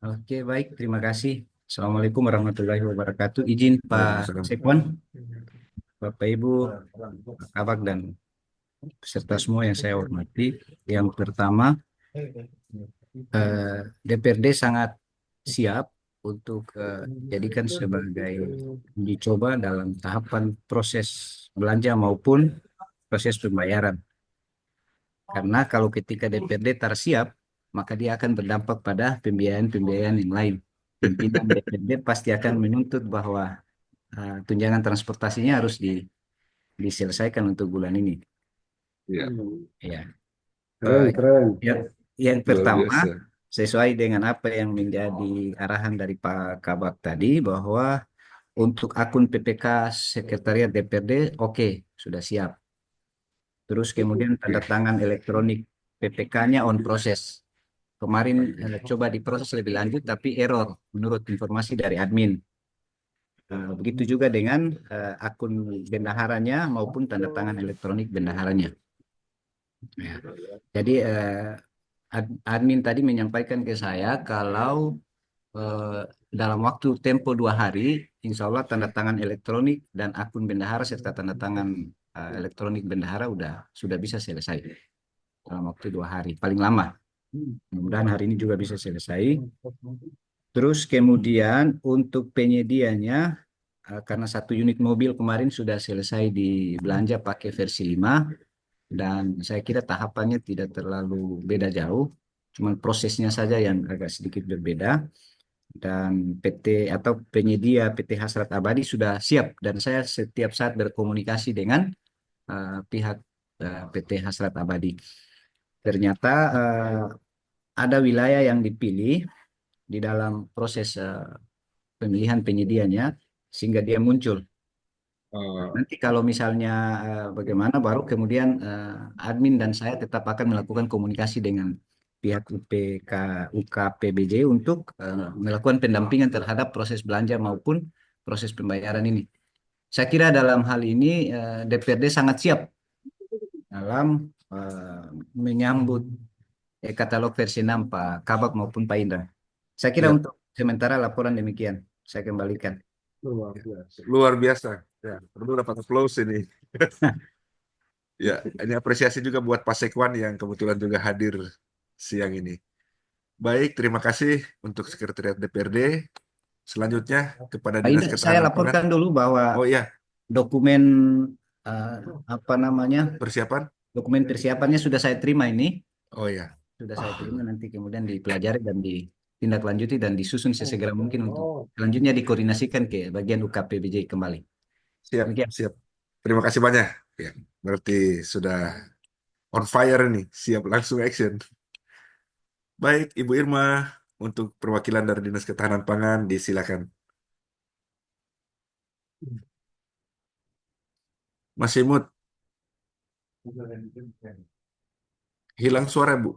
Oke, baik. Terima kasih. Assalamualaikum warahmatullahi wabarakatuh. Izin Pak Waalaikumsalam. Sekwan, Bapak Ibu, Pak Kabak, dan peserta semua yang saya hormati. Yang pertama, DPRD sangat siap untuk jadikan sebagai uji coba dalam tahapan proses belanja maupun proses pembayaran. Karena kalau ketika DPRD tersiap, maka dia akan berdampak pada pembiayaan-pembiayaan yang lain. Pimpinan DPRD pasti akan menuntut bahwa tunjangan transportasinya harus diselesaikan untuk bulan ini. Ya, Ya. keren. Yang Luar pertama, biasa. sesuai dengan apa yang menjadi arahan dari Pak Kabak tadi, bahwa untuk akun PPK Sekretariat DPRD, oke, sudah siap. Terus kemudian tanda tangan elektronik PPK-nya on proses. Kemarin coba diproses lebih lanjut, tapi error menurut informasi dari admin. Begitu juga dengan akun bendaharanya maupun tanda tangan elektronik bendaharanya. Ya. Jadi admin tadi menyampaikan ke saya kalau dalam waktu tempo 2 hari, insya Allah tanda tangan elektronik dan akun bendahara serta tanda tangan elektronik bendahara sudah bisa selesai dalam waktu 2 hari, paling lama. Mudah-mudahan hari ini juga bisa selesai. Terus kemudian untuk penyedianya, karena 1 unit mobil kemarin sudah selesai dibelanja pakai versi 5, dan saya kira tahapannya tidak terlalu beda jauh, cuman prosesnya saja yang agak sedikit berbeda. Dan PT atau penyedia PT Hasrat Abadi sudah siap, dan saya setiap saat berkomunikasi dengan pihak PT Hasrat Abadi. Ternyata ada wilayah yang dipilih di dalam proses pemilihan penyedianya sehingga dia muncul. Nanti kalau misalnya bagaimana, baru kemudian admin dan saya tetap akan melakukan komunikasi dengan pihak UKPBJ untuk melakukan pendampingan terhadap proses belanja maupun proses pembayaran ini. Saya kira dalam hal ini DPRD sangat siap dalam menyambut katalog versi 6 Pak Kabak maupun Pak Indra. Saya kira Ya, untuk sementara laporan demikian. Saya kembalikan. luar biasa. Luar biasa. Ya, perlu dapat applause ini. Ya, ini apresiasi juga buat Pak Sekwan yang kebetulan juga hadir siang ini. Baik, terima kasih untuk Sekretariat DPRD. Selanjutnya kepada Pak Dinas Indra, saya Ketahanan Pangan. laporkan dulu bahwa Oh iya, dokumen eh, apa namanya persiapan. dokumen persiapannya sudah saya terima ini, Oh iya. sudah saya terima, nanti kemudian dipelajari dan ditindaklanjuti dan disusun sesegera mungkin untuk selanjutnya dikoordinasikan ke bagian UKPBJ kembali. Siap, Demikian. siap. Terima kasih banyak. Ya, berarti sudah on fire nih, siap langsung action. Baik, Ibu Irma, untuk perwakilan dari Dinas Ketahanan Pangan, disilakan. Mas Imut, hilang suara, Bu.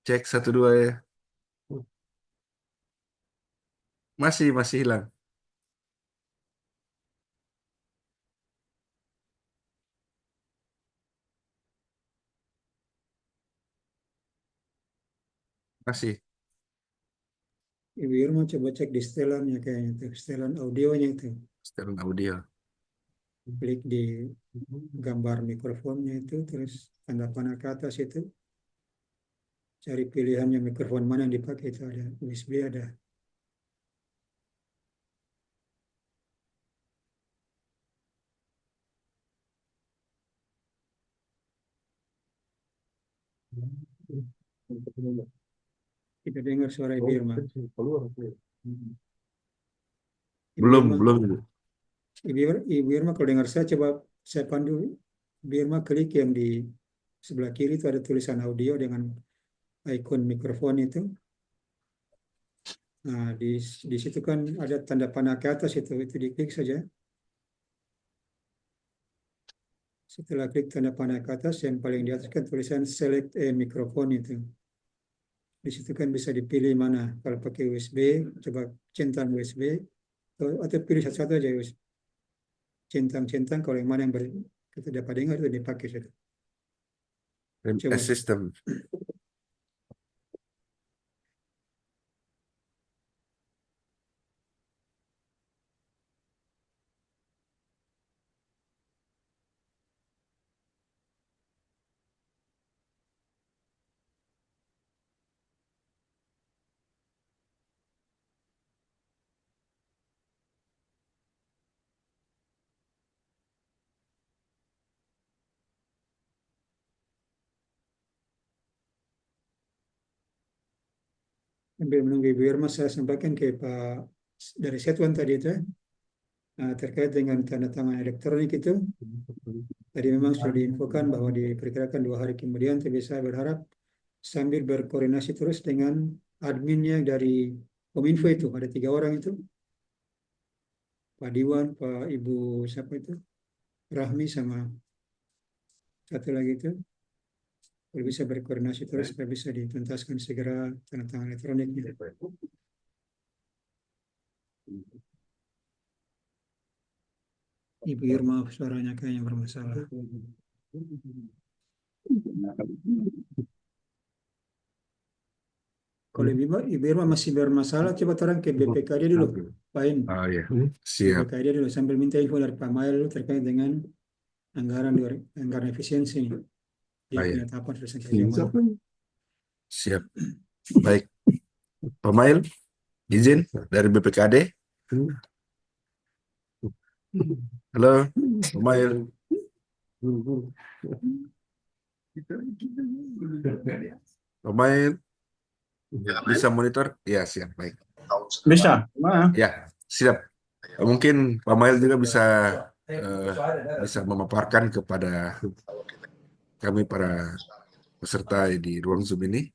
Cek 1 2 ya. Masih hilang. Masih. Ibu Irma coba cek di setelannya kayaknya tuh, setelan audionya itu. Setelan audio. Klik di gambar mikrofonnya itu, terus tanda panah ke atas itu. Cari pilihannya mikrofon mana yang dipakai, itu ada USB, ada. Kita dengar suara Ibu Irma. Belum, Ibu. Ibu Irma kalau dengar saya, coba saya pandu. Ibu Irma klik yang di sebelah kiri itu ada tulisan audio dengan ikon mikrofon itu. Nah, di situ kan ada tanda panah ke atas itu diklik saja. Setelah klik tanda panah ke atas, yang paling di atas kan tulisan select a microphone itu. Di situ kan bisa dipilih mana. Kalau pakai USB, coba centang USB, atau pilih satu-satu aja USB. Centang-centang, kalau yang mana yang kita dapat dengar itu dipakai sudah. Coba. System. Sambil menunggu Ibu Irma, saya sampaikan ke Pak dari Setuan tadi itu, terkait dengan tanda tangan elektronik itu. Tadi memang sudah diinfokan bahwa diperkirakan 2 hari kemudian, tapi saya berharap sambil berkoordinasi terus dengan adminnya dari Kominfo itu, ada 3 orang itu, Pak Diwan, Pak Ibu siapa itu, Rahmi, sama satu lagi itu, kalau bisa berkoordinasi terus supaya bisa dituntaskan segera tanda tangan elektroniknya. Ibu Irma suaranya kayaknya bermasalah. Kalau Ibu Irma masih bermasalah, coba orang ke BPKD dulu, Pak In. Oh iya, siap. BPKD dulu sambil minta info dari Pak Mail dulu terkait dengan anggaran efisiensi ini. Di Ah, iya. penetapan sudah sampai sejauh mana. Siap. Baik. Pemail, izin dari BPKD. Halo, pemail. Pemail, bisa monitor? Ya, siap. Baik. Bisa, mana? Ya, siap. Mungkin pemail juga bisa bisa memaparkan kepada kami para peserta di ruang Zoom ini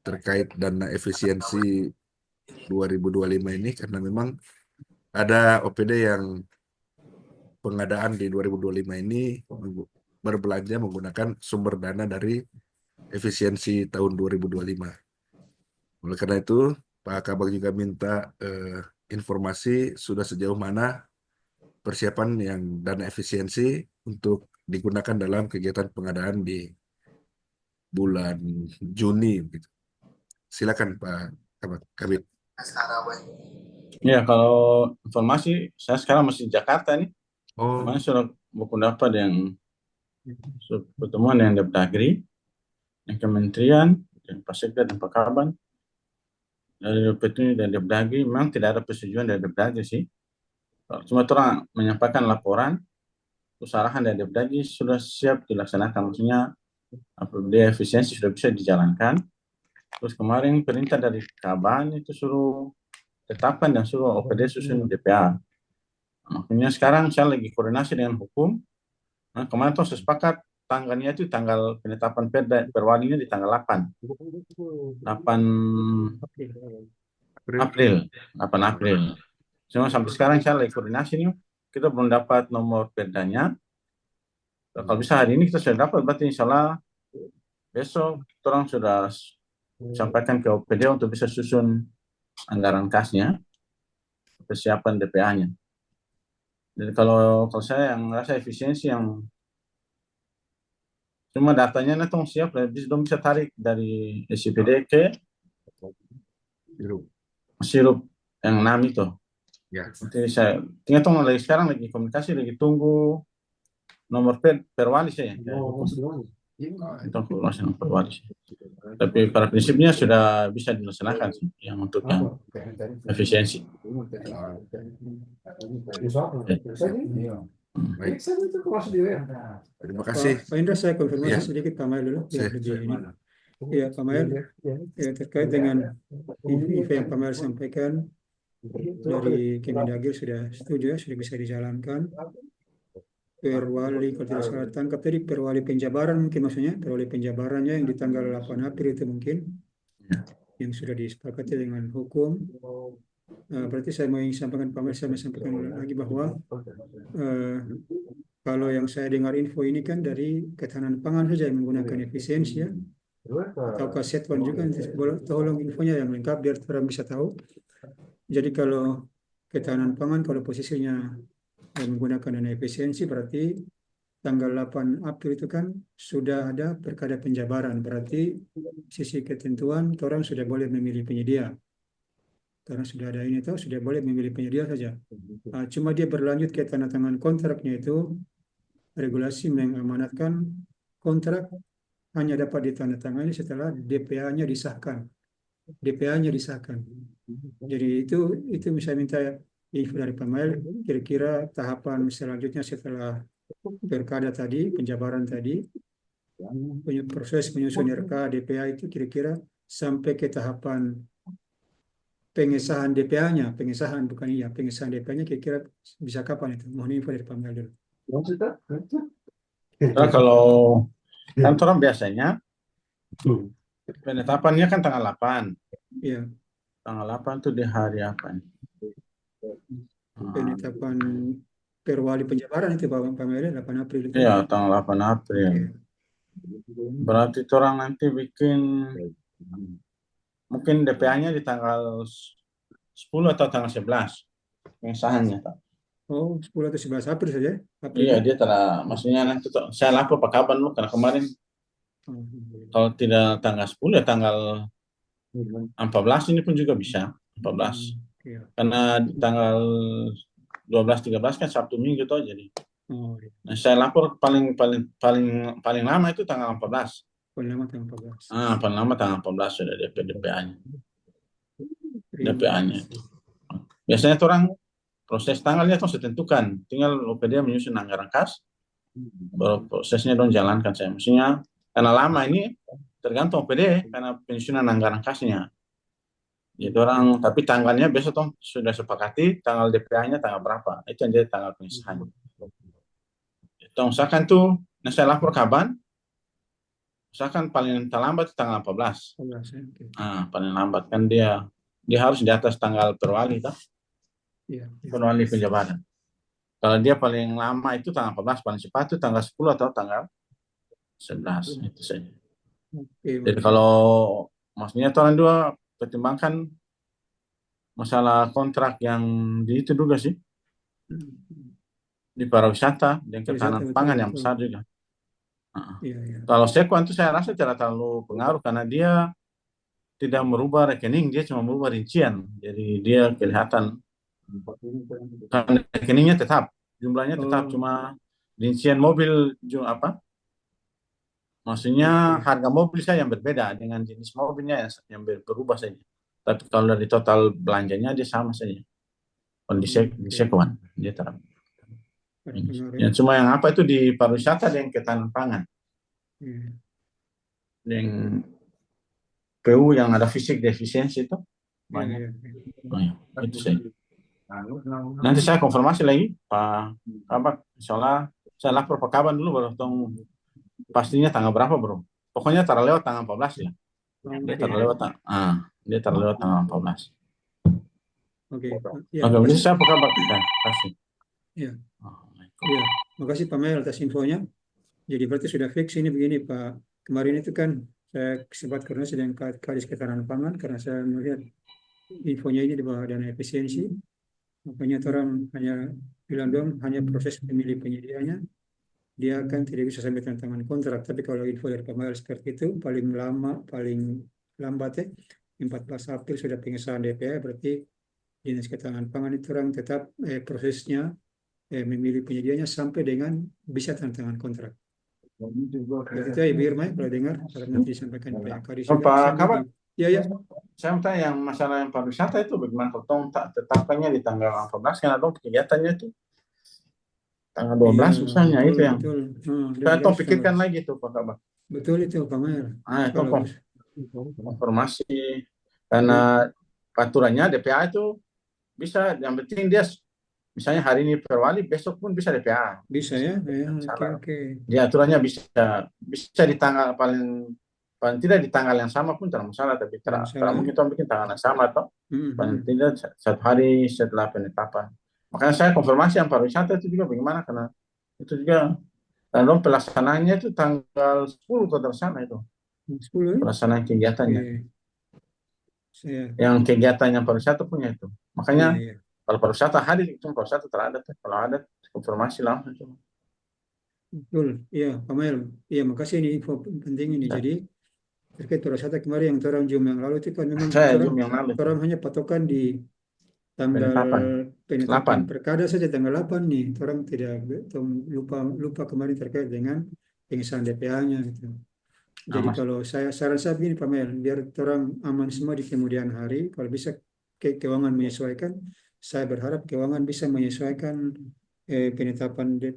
terkait dana efisiensi 2025 ini, karena memang ada OPD yang pengadaan di 2025 ini berbelanja menggunakan sumber dana dari efisiensi tahun 2025. Oleh karena itu, Pak Kabag juga minta informasi sudah sejauh mana persiapan yang dana efisiensi untuk digunakan dalam kegiatan pengadaan di bulan Juni. Gitu. Silakan Pak Kabit. Ya, kalau informasi, saya sekarang masih di Jakarta nih. Oh, Kemarin sudah buku dapat yang pertemuan dengan Depdagri, yang Kementerian, yang Pak Sekda dan Pak Kaban. Dari Depdagri dan Depdagri, memang tidak ada persetujuan dari Depdagri sih. Cuma orang menyampaikan laporan, usahakan dari Depdagri sudah siap dilaksanakan. Maksudnya, apabila efisiensi sudah bisa dijalankan. Terus kemarin perintah dari Kaban itu suruh tetapkan dan suruh OPD susun DPA. Makanya sekarang saya lagi koordinasi dengan hukum. Nah, kemarin tuh sepakat tanggalnya itu tanggal penetapan perwalinya di tanggal 8 April. Cuma sampai sekarang saya lagi koordinasi nih, kita belum dapat nomor perdanya. Kalau bisa hari ini kita sudah dapat, berarti insya Allah besok orang sudah sampaikan ke OPD untuk bisa susun anggaran kasnya, persiapan DPA-nya. Jadi kalau saya yang rasa efisiensi yang cuma datanya nanti siap, bisa tarik dari SCPD ke sirup yang 6 itu. ya. Jadi saya tinggal lagi sekarang lagi komunikasi, lagi tunggu nomor perwali saya. Itu masih nomor perwali. Tapi pada prinsipnya sudah bisa dilaksanakan sih, yang untuk yang efisiensi. Baik. Terima kasih. Pak Indra, saya konfirmasi Ya. sedikit Pak Mail dulu. Ya, Siap. lebih ini. Ya, Pak Mail, ya, terkait dengan info yang Pak Mail sampaikan dari Kemendagri sudah setuju ya, sudah bisa dijalankan. Perwali, kalau tidak salah tangkap tadi, perwali penjabaran mungkin maksudnya, perwali penjabarannya yang di tanggal 8 April itu mungkin, yang sudah disepakati dengan hukum. Berarti saya mau sampaikan Pak Mail, saya mau sampaikan lagi bahwa kalau yang saya dengar info ini kan dari ketahanan pangan saja yang menggunakan efisiensi ya. atau Setwan juga nanti tolong infonya yang lengkap biar orang bisa tahu. Jadi kalau ketahanan pangan, kalau posisinya menggunakan dana efisiensi berarti tanggal 8 April itu kan sudah ada perkada penjabaran, berarti sisi ketentuan orang sudah boleh memilih penyedia. Karena sudah ada ini tahu sudah boleh memilih penyedia saja. Cuma dia berlanjut ke tanda tangan kontraknya itu regulasi mengamanatkan kontrak hanya dapat ditandatangani setelah DPA-nya disahkan. DPA-nya disahkan. Jadi itu bisa minta info dari Pamail kira-kira tahapan selanjutnya setelah perkada tadi, penjabaran tadi, proses menyusun RK DPA itu kira-kira sampai ke tahapan pengesahan DPA-nya, pengesahan bukan iya, pengesahan DPA-nya kira-kira bisa kapan itu? Mohon info dari Pamail dulu. Nah, kalau kan orang biasanya penetapannya kan tanggal 8. Iya, Tanggal 8 itu di hari apa? penetapan perwali penjabaran itu Pak Pamail 8 April itu. Iya, tanggal 8 April. Oke. Berarti orang nanti bikin mungkin DPA-nya di tanggal 10 atau tanggal 11 pengesahannya. Oh, 10 atau 11 April saja? April. Iya, dia telah, maksudnya nanti saya lapor Pak Kaban lu karena kemarin kalau tidak tanggal 10 ya tanggal 14 ini pun juga bisa 14. Iya. Karena di tanggal 12-13 kan Sabtu Minggu tuh jadi. Oh, iya. Nah, saya lapor paling lama itu tanggal 14. Paling lama tanggal 14. Paling lama tanggal 14 sudah DPA-nya. DPA-nya. Biasanya tuh orang proses tanggalnya tuh ditentukan, tinggal OPD menyusun anggaran kas, baru prosesnya dong jalankan saya. Maksudnya karena lama ini tergantung OPD karena penyusunan anggaran kasnya. Jadi orang, tapi tanggalnya besok tuh sudah sepakati tanggal DPA-nya tanggal berapa, itu yang jadi tanggal pengesahan. Itu misalkan tuh, nah saya lapor kapan? Misalkan paling terlambat tanggal 14. 14 ya. Oke. Paling lambat kan dia harus di atas tanggal perwali toh. Iya. Perwali penjabaran. Kalau dia paling lama itu tanggal 14, paling cepat itu tanggal 10 atau tanggal 11 itu saja. Oke. Jadi kalau maksudnya orang dua pertimbangkan masalah kontrak yang di itu juga sih di pariwisata dan ketahanan Pariwisata, pangan betul, yang betul. besar juga. Iya, iya. Kalau Sekuan itu saya rasa tidak terlalu pengaruh karena dia tidak merubah rekening, dia cuma merubah rincian. Jadi dia kelihatan kan rekeningnya tetap, jumlahnya tetap, cuma rincian mobil apa? Maksudnya harga mobil saya yang berbeda dengan jenis mobilnya yang berubah saja. Tapi kalau dari total belanjanya dia sama saja. Kondisi Sekuan dia tetap. Yang cuma yang apa itu di pariwisata dan ketahanan pangan. Yang PU yang ada fisik defisiensi itu banyak. Itu saja. Nanti saya konfirmasi lagi Pak Kabak. Insyaallah saya lapor Pak Kaban dulu baru tong pastinya tanggal berapa bro. Pokoknya terlewat tanggal 14 ya. Dia terlewat dia terlewat tanggal 14. Oke. Oke, saya Pak Kabak. Terima kasih. Iya. Iya, makasih Pak Mel atas infonya. Jadi berarti sudah fix ini begini Pak. Kemarin itu kan saya sempat koordinasi dengan Kadis Ketahanan Pangan karena saya melihat infonya ini di bawah dana efisiensi. Makanya orang hanya bilang dong hanya proses memilih penyediaannya. Dia akan tidak bisa sampai tanda tangan kontrak. Tapi kalau info dari Pak Mel seperti itu paling lambat ya 14 April sudah pengesahan DPA berarti Dinas Ketahanan Pangan itu orang tetap prosesnya memilih penyedianya sampai dengan bisa tanda tangan kontrak. Itu ya Ibu Irma kalau dengar kalau nanti disampaikan Pak Kadis. Pak Kabar. Ya. Saya minta yang masalah yang pariwisata itu bagaimana kalau tak tetapkannya di tanggal 14 karena dong kegiatannya itu tanggal 12 misalnya itu yang saya tong pikirkan lagi tuh Pak Kabar. Betul itu Pak Mer. Itu informasi karena aturannya DPA itu bisa yang penting dia misalnya hari ini perwali besok pun bisa DPA. Bisa ya. Oke. Dia aturannya bisa di tanggal paling tidak di tanggal yang sama pun tidak masalah tapi mungkin kita bikin tanggal yang sama atau paling tidak 1 hari setelah penetapan. Makanya saya konfirmasi yang pariwisata itu juga bagaimana karena itu juga dan pelaksanaannya itu tanggal 10 ke sana itu. 10 ya? pelaksanaan kegiatannya. Oke. Saya, Yang kegiatannya pariwisata punya itu. iya, Makanya iya. kalau pariwisata hadir itu pariwisata terada tuh. Kalau ada konfirmasi langsung cuma. Betul, iya, Pak Mail. Iya, makasih ini info penting ini. Ya. Jadi, terkait pariwisata kemarin yang orang Jum yang lalu itu kan memang Saya orang, Jum yang lalu tuh. orang hanya patokan di tanggal Penetapan. penetapan 8. perkada saja tanggal 8 nih. Orang tidak lupa lupa kemarin terkait dengan pengesahan DPA-nya gitu. Jadi Mas. kalau saran saya begini Pak Mel, biar orang aman semua di kemudian hari, kalau bisa keuangan menyesuaikan, saya berharap keuangan bisa menyesuaikan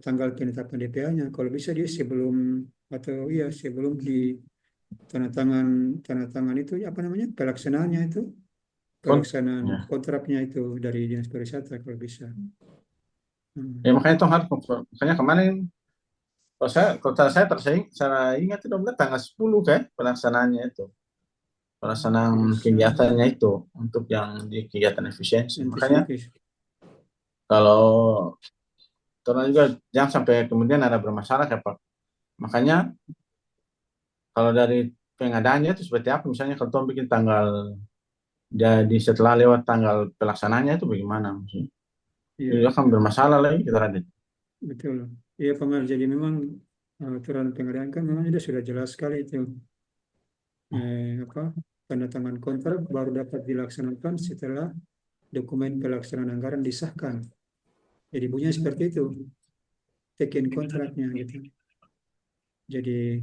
tanggal penetapan DPA-nya. Kalau bisa dia sebelum atau iya sebelum di tanda tangan itu apa namanya pelaksanaannya itu pelaksanaan Ya. kontraknya itu dari dinas pariwisata kalau bisa. Ya makanya itu harus makanya kemarin kalau saya ingat itu benar tanggal 10 kan pelaksanaannya itu. Pelaksanaan kegiatannya itu untuk yang di kegiatan efisiensi. Makanya kalau juga jangan sampai kemudian ada bermasalah ya Pak. Makanya kalau dari pengadaannya itu seperti apa? Misalnya kalau Tom bikin tanggal jadi setelah lewat tanggal pelaksananya itu bagaimana? Maksudnya? Iya, Itu akan bermasalah lagi kita ada. betul. Iya Pak Mel, jadi memang aturan pengadaan kan memang sudah jelas sekali itu. Apa tanda tangan kontrak baru dapat dilaksanakan setelah dokumen pelaksanaan anggaran disahkan. Jadi bunyinya seperti itu, take in kontraknya gitu. Jadi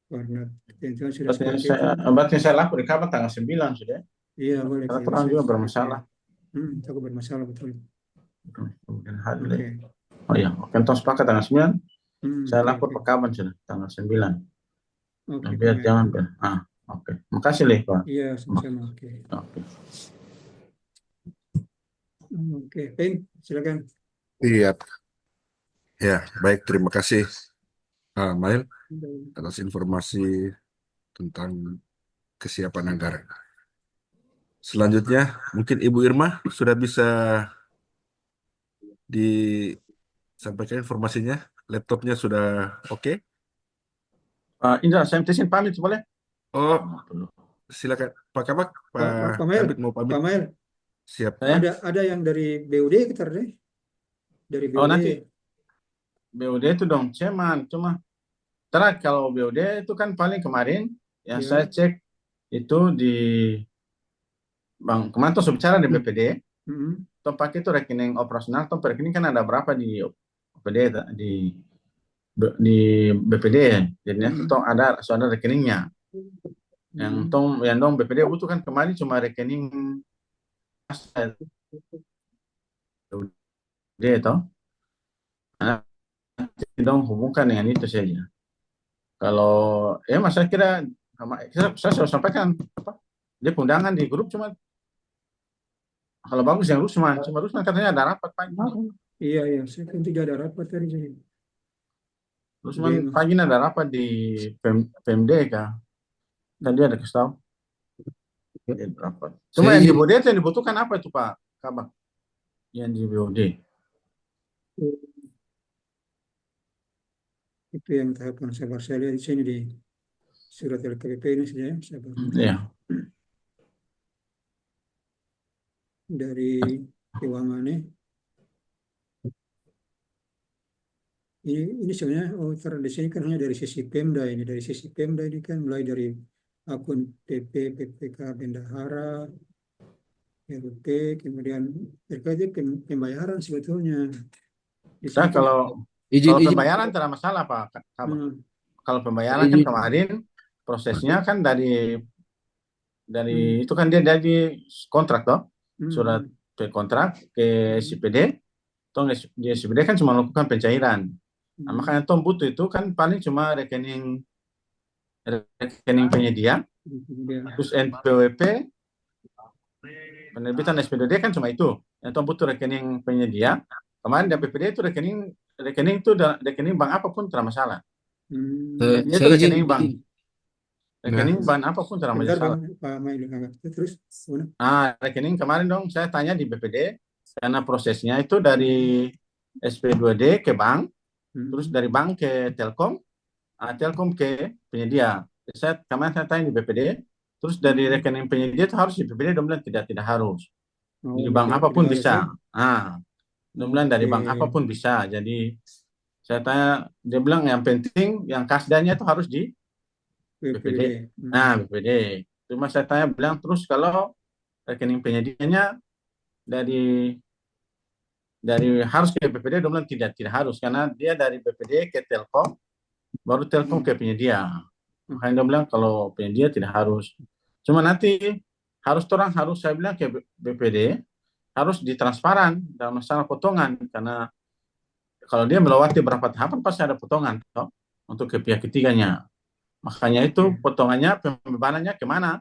karena ketentuan sudah seperti itu. Berarti saya lapor di kapan tanggal 9 sudah. Iya boleh. Karena terang juga bermasalah. Takut bermasalah betul. Oke. Oh iya, oke, Tom sepakat tanggal 9. Saya lapor ke kapan sudah tanggal 9. Oke. Biar jangan oke. Makasih Leh Pak. Iya, sama-sama. Oke. Oke, Pen, silakan. Iya. Ya, baik. Terima kasih, Mail, atas informasi tentang kesiapan anggaran. Selanjutnya, mungkin Ibu Irma sudah bisa disampaikan informasinya. Laptopnya sudah oke? Indra, saya minta izin pamit boleh? Oh, silakan Pak Kabak, Pak Kabit mau pamit. Pak Mail, Siap. ada yang dari BUD kita deh. Dari BUD. Oh nanti BUD itu dong, cuma terus kalau BUD itu kan paling kemarin yang saya cek itu di Bang kemarin tuh bicara di BPD, tuh pakai itu rekening operasional, tuh rekening kan ada berapa di BPD di BPD ya, jadinya tuh ada rekeningnya. Yang dong BPD butuh kan kemarin cuma rekening BPD itu, dong hubungkan dengan itu saja. Kalau mas saya kira saya sudah sampaikan dia undangan di grup cuma kalau bagus yang Rusman katanya ada rapat pagi. Iya, saya kan tidak ada rapat tadi. Rusman pagi ada rapat di PMD kah? Dan dia ada kasih tahu. Rapat. Cuma yang di BOD yang dibutuhkan apa itu Pak Kabak? Yang di BOD. Itu yang tahapan sabar saya lihat di sini di surat LKPP ini saja. Iya. Dari keuangannya ini sebenarnya di sini kan hanya dari sisi Pemda ini kan mulai dari akun PP, PPK, Bendahara, RUP, kemudian terkait pembayaran sebetulnya. Nah, kalau pembayaran tidak masalah Pak. Kalau pembayaran kan kemarin prosesnya kan dari itu kan dia dari kontrak toh. Surat kontrak ke SPD, di SPD kan cuma melakukan pencairan. Nah, makanya Tom butuh itu kan paling cuma rekening penyedia, terus NPWP, penerbitan SPDD kan cuma itu. Yang Tom butuh rekening penyedia. Kemarin di PPD itu rekening itu rekening bank apapun tidak masalah. Itu rekening bank. Rekening bank apapun tidak masalah. Terus, rekening kemarin dong saya tanya di BPD karena prosesnya itu dari SP2D ke bank, terus dari bank ke Telkom, Telkom ke penyedia. kemarin saya tanya di BPD, terus dari rekening penyedia itu harus di BPD, dia bilang tidak harus. Oh, Di bank tidak apapun harus bisa. ya. Dia bilang dari bank Oke. apapun bisa. Jadi saya tanya, dia bilang yang penting yang kasdanya itu harus di BPD. BPD. Nah, BPD. Cuma saya tanya bilang terus kalau rekening penyedianya dari harus ke BPD, dia bilang tidak harus karena dia dari BPD ke Telkom, baru Telkom ke penyedia. Makanya dia bilang kalau penyedia tidak harus. Cuma nanti saya bilang ke BPD harus ditransparan dalam masalah potongan karena kalau dia melewati beberapa tahapan pasti ada potongan toh, untuk ke pihak ketiganya. Makanya itu potongannya pembebanannya kemana?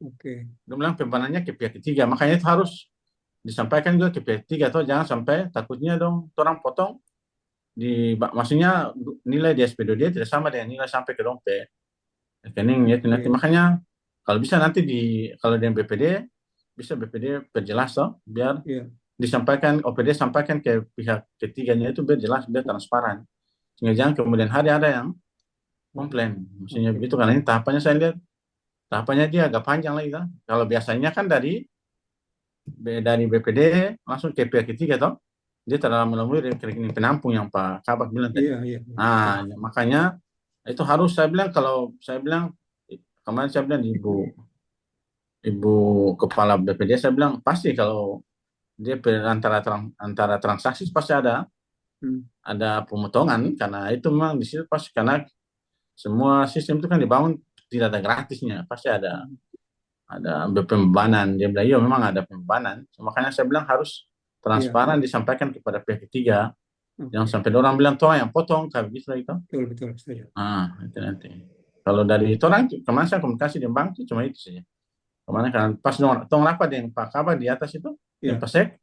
Oke. Dia bilang pembebanannya ke pihak ketiga. Makanya itu harus disampaikan juga ke pihak ketiga atau jangan sampai takutnya dong orang potong maksudnya nilai di SP2 dia tidak sama dengan nilai sampai ke dompet rekening ya nanti. Makanya kalau bisa nanti kalau dengan BPD bisa BPD perjelas toh biar disampaikan OPD sampaikan ke pihak ketiganya itu biar jelas biar transparan sehingga jangan kemudian hari ada yang komplain maksudnya begitu karena ini tahapannya saya lihat tahapannya dia agak panjang lagi kan. Kalau biasanya kan dari BPD langsung ke pihak ketiga toh dia telah melalui rekening penampung yang Pak Kabak bilang tadi. Makanya itu harus saya bilang kemarin saya bilang Ibu Kepala BPD saya bilang pasti kalau dia antara transaksi pasti ada pemotongan karena itu memang di situ pasti karena semua sistem itu kan dibangun tidak ada gratisnya pasti ada pembebanan. Dia bilang iya memang ada pembebanan. Makanya saya bilang harus transparan disampaikan kepada pihak ketiga. Jangan sampai orang bilang toh yang potong kayak begitu lah itu. Betul, setuju. Itu nanti. Kalau dari orang kemarin saya komunikasi dengan bank itu cuma itu saja. Kemarin kan pas tong rapat dengan Pak Kabar di atas itu, yang Pasek,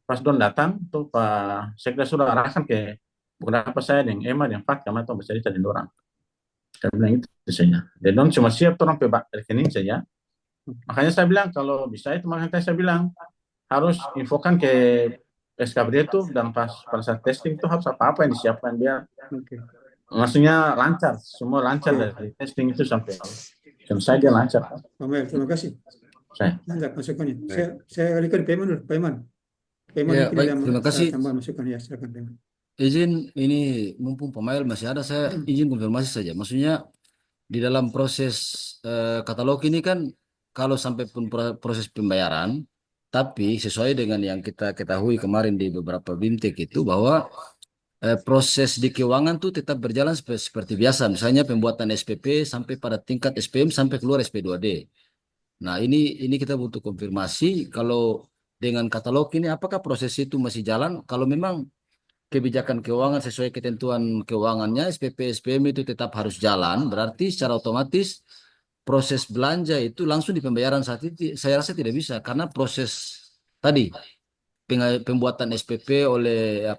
pas don datang tuh Pak Sekda sudah arahkan ke beberapa saya dengan Emma dan Fat kemarin tuh bercerita dengan orang. Saya bilang itu saja. Dan don cuma siap orang rekening saja. Makanya saya bilang kalau bisa itu makanya saya bilang harus infokan ke SKBD itu dan pada saat testing itu harus apa-apa yang disiapkan biar maksudnya lancar, semua lancar dari testing itu sampai selesai dia lancar. Pak Mel, terima kasih. Lanjut masukannya. Saya alihkan Pak Iman dulu. Pak Iman Ya, baik, terima kasih. Tambah masukan ya, silakan Pak Iman. Izin ini mumpung pemail masih ada, saya izin konfirmasi saja. Maksudnya di dalam proses katalog ini kan kalau sampai pun proses pembayaran, tapi sesuai dengan yang kita ketahui kemarin di beberapa bintik itu bahwa proses di keuangan tuh tetap berjalan seperti biasa. Misalnya pembuatan SPP sampai pada tingkat SPM sampai keluar SP2D. Nah ini kita butuh konfirmasi kalau dengan katalog ini apakah proses itu masih jalan? Kalau memang kebijakan keuangan sesuai ketentuan keuangannya SPP SPM itu tetap harus jalan, berarti secara otomatis proses belanja itu langsung di pembayaran saat itu saya rasa tidak bisa karena proses tadi pembuatan SPP oleh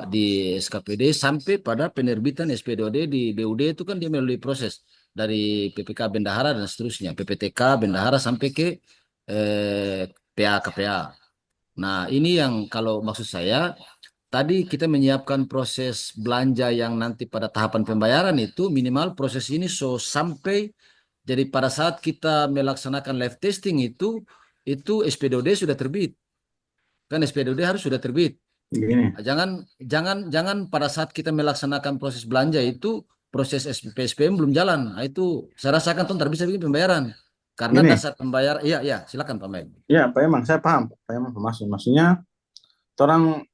di SKPD sampai pada penerbitan SP2D di BUD itu kan dia melalui proses dari PPK Bendahara dan seterusnya, PPTK Bendahara sampai ke PA KPA. Nah, ini yang kalau maksud saya tadi kita menyiapkan proses belanja yang nanti pada tahapan pembayaran itu minimal proses ini sampai jadi pada saat kita melaksanakan live testing itu SP2D sudah terbit. Kan SP2D harus sudah terbit. Jangan pada saat kita melaksanakan proses belanja itu proses SPM belum jalan. Nah, itu saya rasakan tuh bisa bikin pembayaran. Karena dasar pembayar iya silakan Pak Mel. Iya, Pak Emang saya paham. Pak Emang maksudnya orang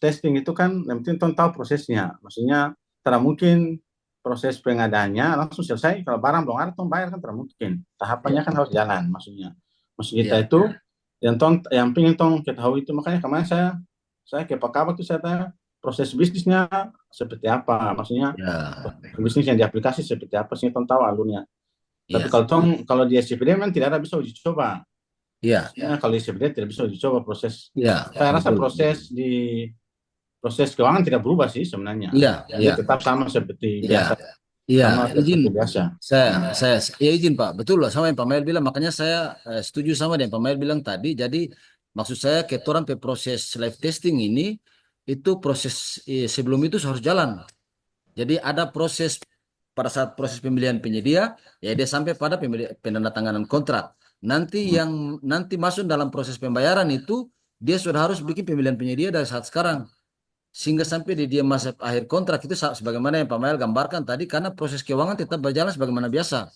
testing itu kan yang penting tahu prosesnya. Maksudnya tidak mungkin proses pengadaannya langsung selesai kalau barang belum ada bayar kan tidak mungkin. Tahapannya kan harus jalan maksud kita itu yang pengen ketahui itu makanya kemarin saya ke Pak Kabak itu saya tanya proses bisnisnya seperti apa maksudnya bisnis yang di aplikasi seperti apa sih tahu alurnya. Tapi kalau di SCPD memang tidak ada bisa uji coba. Kalau di SCPD tidak bisa uji coba proses. Saya rasa proses keuangan tidak berubah sih sebenarnya. Tetap sama seperti biasa. Izin saya izin Pak, betul lah sama yang Pak Mail bilang, makanya saya setuju sama yang Pak Mail bilang tadi. Jadi maksud saya ketoran proses live testing ini itu proses sebelum itu harus jalan. Jadi ada proses pada saat proses pemilihan penyedia, ya dia sampai pada penandatanganan kontrak. Nanti yang nanti masuk dalam proses pembayaran itu, dia sudah harus bikin pemilihan penyedia dari saat sekarang. Sehingga sampai di dia masa akhir kontrak itu sebagaimana yang Pak Mael gambarkan tadi, karena proses keuangan tetap berjalan sebagaimana biasa.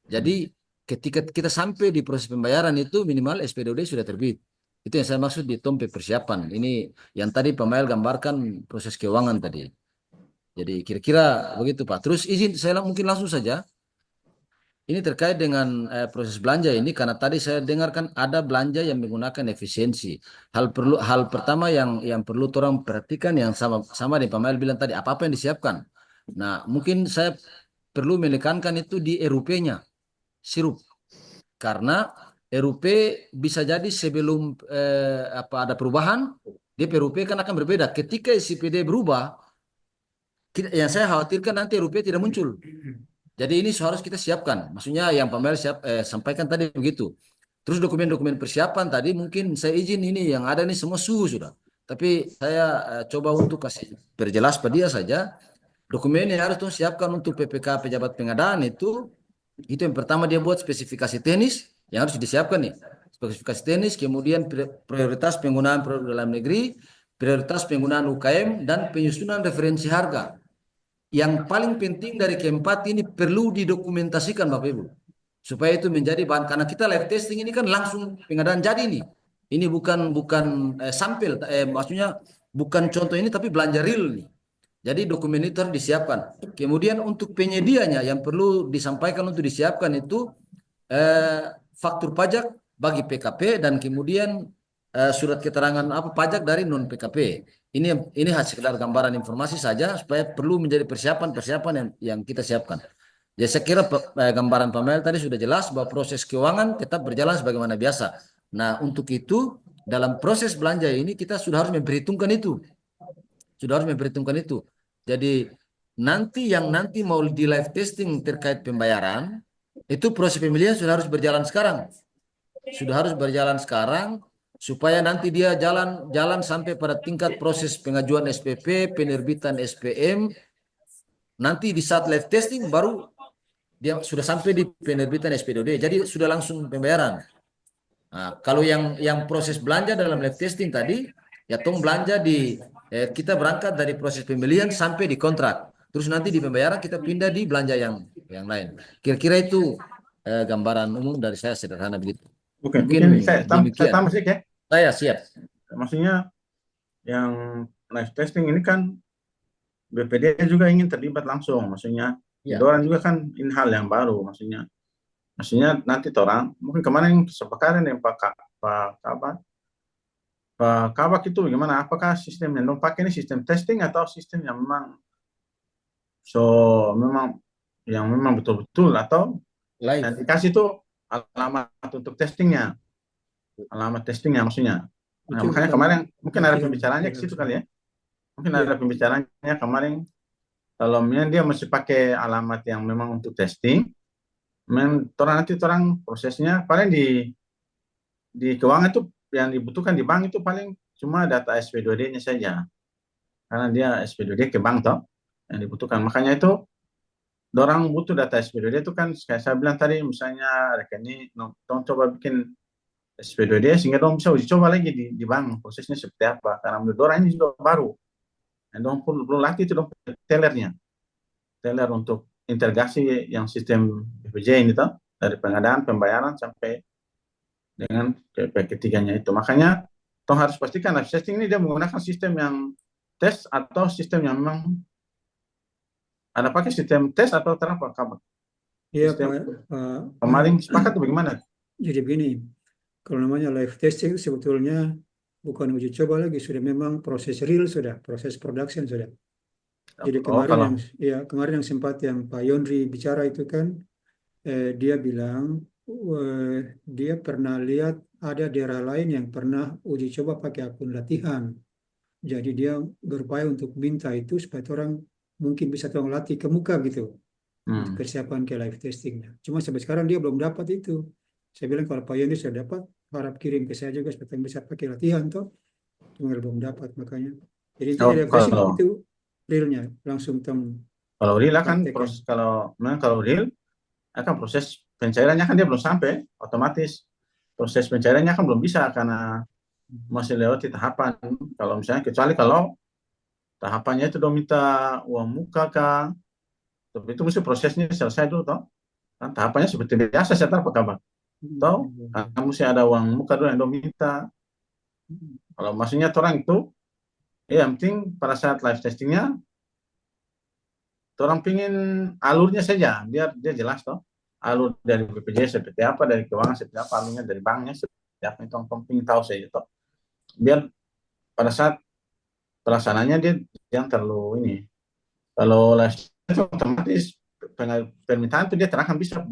Jadi ketika kita sampai di proses pembayaran itu minimal SPDOD sudah terbit. Itu yang saya maksud di tompe persiapan. Ini yang tadi Pak Mael gambarkan proses keuangan tadi. Jadi kira-kira begitu Pak. Terus izin saya mungkin langsung saja. Ini terkait dengan proses belanja ini karena tadi saya dengarkan ada belanja yang menggunakan efisiensi. Hal pertama yang perlu orang perhatikan yang sama di Pak Mael bilang tadi apa-apa yang disiapkan. Nah, mungkin saya perlu menekankan itu di RUP-nya, sirup. Karena RUP bisa jadi sebelum ada perubahan, di RUP kan akan berbeda. Ketika SIPD berubah, yang saya khawatirkan nanti RUP tidak muncul. Jadi ini harus kita siapkan. Maksudnya yang Pak Mel sampaikan tadi begitu. Terus dokumen-dokumen persiapan tadi mungkin saya izin ini yang ada ini semua suhu sudah. Tapi saya coba untuk kasih perjelas pada dia saja. Dokumen yang harus siapkan untuk PPK pejabat pengadaan itu yang pertama dia buat spesifikasi teknis yang harus disiapkan nih. Spesifikasi teknis, kemudian prioritas penggunaan produk dalam negeri, prioritas penggunaan UKM, dan penyusunan referensi harga. Yang paling penting dari keempat ini perlu didokumentasikan Bapak Ibu. Supaya itu menjadi bahan, karena kita live testing ini kan langsung pengadaan jadi nih. Ini bukan sampel, maksudnya bukan contoh ini tapi belanja real nih. Jadi dokumen itu harus disiapkan. Kemudian untuk penyedianya yang perlu disampaikan untuk disiapkan itu faktur pajak bagi PKP dan kemudian surat keterangan pajak dari non PKP. Ini sekedar gambaran informasi saja supaya perlu menjadi persiapan yang kita siapkan. Ya saya kira gambaran Pak Mel tadi sudah jelas bahwa proses keuangan tetap berjalan sebagaimana biasa. Nah untuk itu dalam proses belanja ini kita sudah harus memperhitungkan itu. Sudah harus memperhitungkan itu. Jadi yang nanti mau di live testing terkait pembayaran, itu proses pemilihan sudah harus berjalan sekarang. Sudah harus berjalan sekarang supaya nanti dia jalan sampai pada tingkat proses pengajuan SPP, penerbitan SPM. Nanti di saat live testing baru dia sudah sampai di penerbitan SPDOD. Jadi sudah langsung pembayaran. Nah, kalau yang proses belanja dalam live testing tadi, ya tong belanja kita berangkat dari proses pembelian sampai di kontrak. Terus nanti di pembayaran kita pindah di belanja yang lain. Kira-kira itu gambaran umum dari saya sederhana begitu. Oke, Mungkin saya demikian. tambah sedikit ya. Saya siap. Maksudnya yang live testing ini kan BPD juga ingin terlibat langsung. Maksudnya Ya. orang juga kan ini hal yang baru. Maksudnya nanti orang mungkin kemarin kesepakatan dengan Pak Kabak itu bagaimana? Apakah sistem yang pakai ini sistem testing atau sistem yang memang betul-betul atau Live. yang dikasih itu alamat untuk testingnya, maksudnya. Nah, makanya kemarin mungkin ada pembicaranya ke situ kali ya. Mungkin ada pembicaranya kemarin kalau dia mesti pakai alamat yang memang untuk testing. Nanti orang prosesnya paling di keuangan itu yang dibutuhkan di bank itu paling cuma data SP2D-nya saja. Karena dia SP2D ke bank toh yang dibutuhkan. Makanya itu orang butuh data SP2D itu kan kayak saya bilang tadi misalnya rekening coba bikin SP2D sehingga bisa uji coba lagi di bank prosesnya seperti apa. Karena menurut orang ini juga baru. Dan belum latih itu teller untuk integrasi yang sistem BPJ ini toh dari pengadaan, pembayaran sampai dengan ketiganya itu. Makanya tong harus pastikan live testing ini dia menggunakan sistem yang tes atau sistem yang memang ada pakai sistem tes atau terapa kabar? Iya Sistem Pak. kemarin sepakat bagaimana? Jadi begini, kalau namanya live testing sebetulnya bukan uji coba lagi, sudah memang proses real sudah, proses production sudah. Jadi kemarin yang sempat yang Pak Yondri bicara itu kan dia bilang dia pernah lihat ada daerah lain yang pernah uji coba pakai akun latihan. Jadi dia berupaya untuk minta itu supaya orang mungkin bisa tolong latih ke muka gitu untuk persiapan ke live testingnya. Cuma sampai sekarang dia belum dapat itu. Saya bilang kalau Pak Yondri sudah dapat, harap kirim ke saya juga supaya bisa pakai latihan toh. Cuma belum dapat makanya. Jadi live testing itu realnya langsung Kalau real akan Praktek, proses, kalau real akan proses pencairannya kan dia belum sampai, otomatis proses pencairannya kan belum bisa karena masih lewati tahapan. Kalau misalnya kecuali kalau tahapannya itu dong minta uang muka kah, tapi itu mesti prosesnya selesai dulu toh. Kan tahapannya seperti biasa saya tahu kabar. Toh, kan mesti ada uang muka dulu yang dong minta. Kalau maksudnya orang itu, ya yang penting pada saat live testingnya, orang pingin alurnya saja, biar dia jelas toh. Alur dari BPJS seperti apa, dari keuangan seperti apa, alurnya dari banknya seperti apa, itu orang pingin tahu saja toh. Biar pada saat pelaksanaannya dia yang terlalu ini. Kalau live testing otomatis permintaan itu dia akan bisa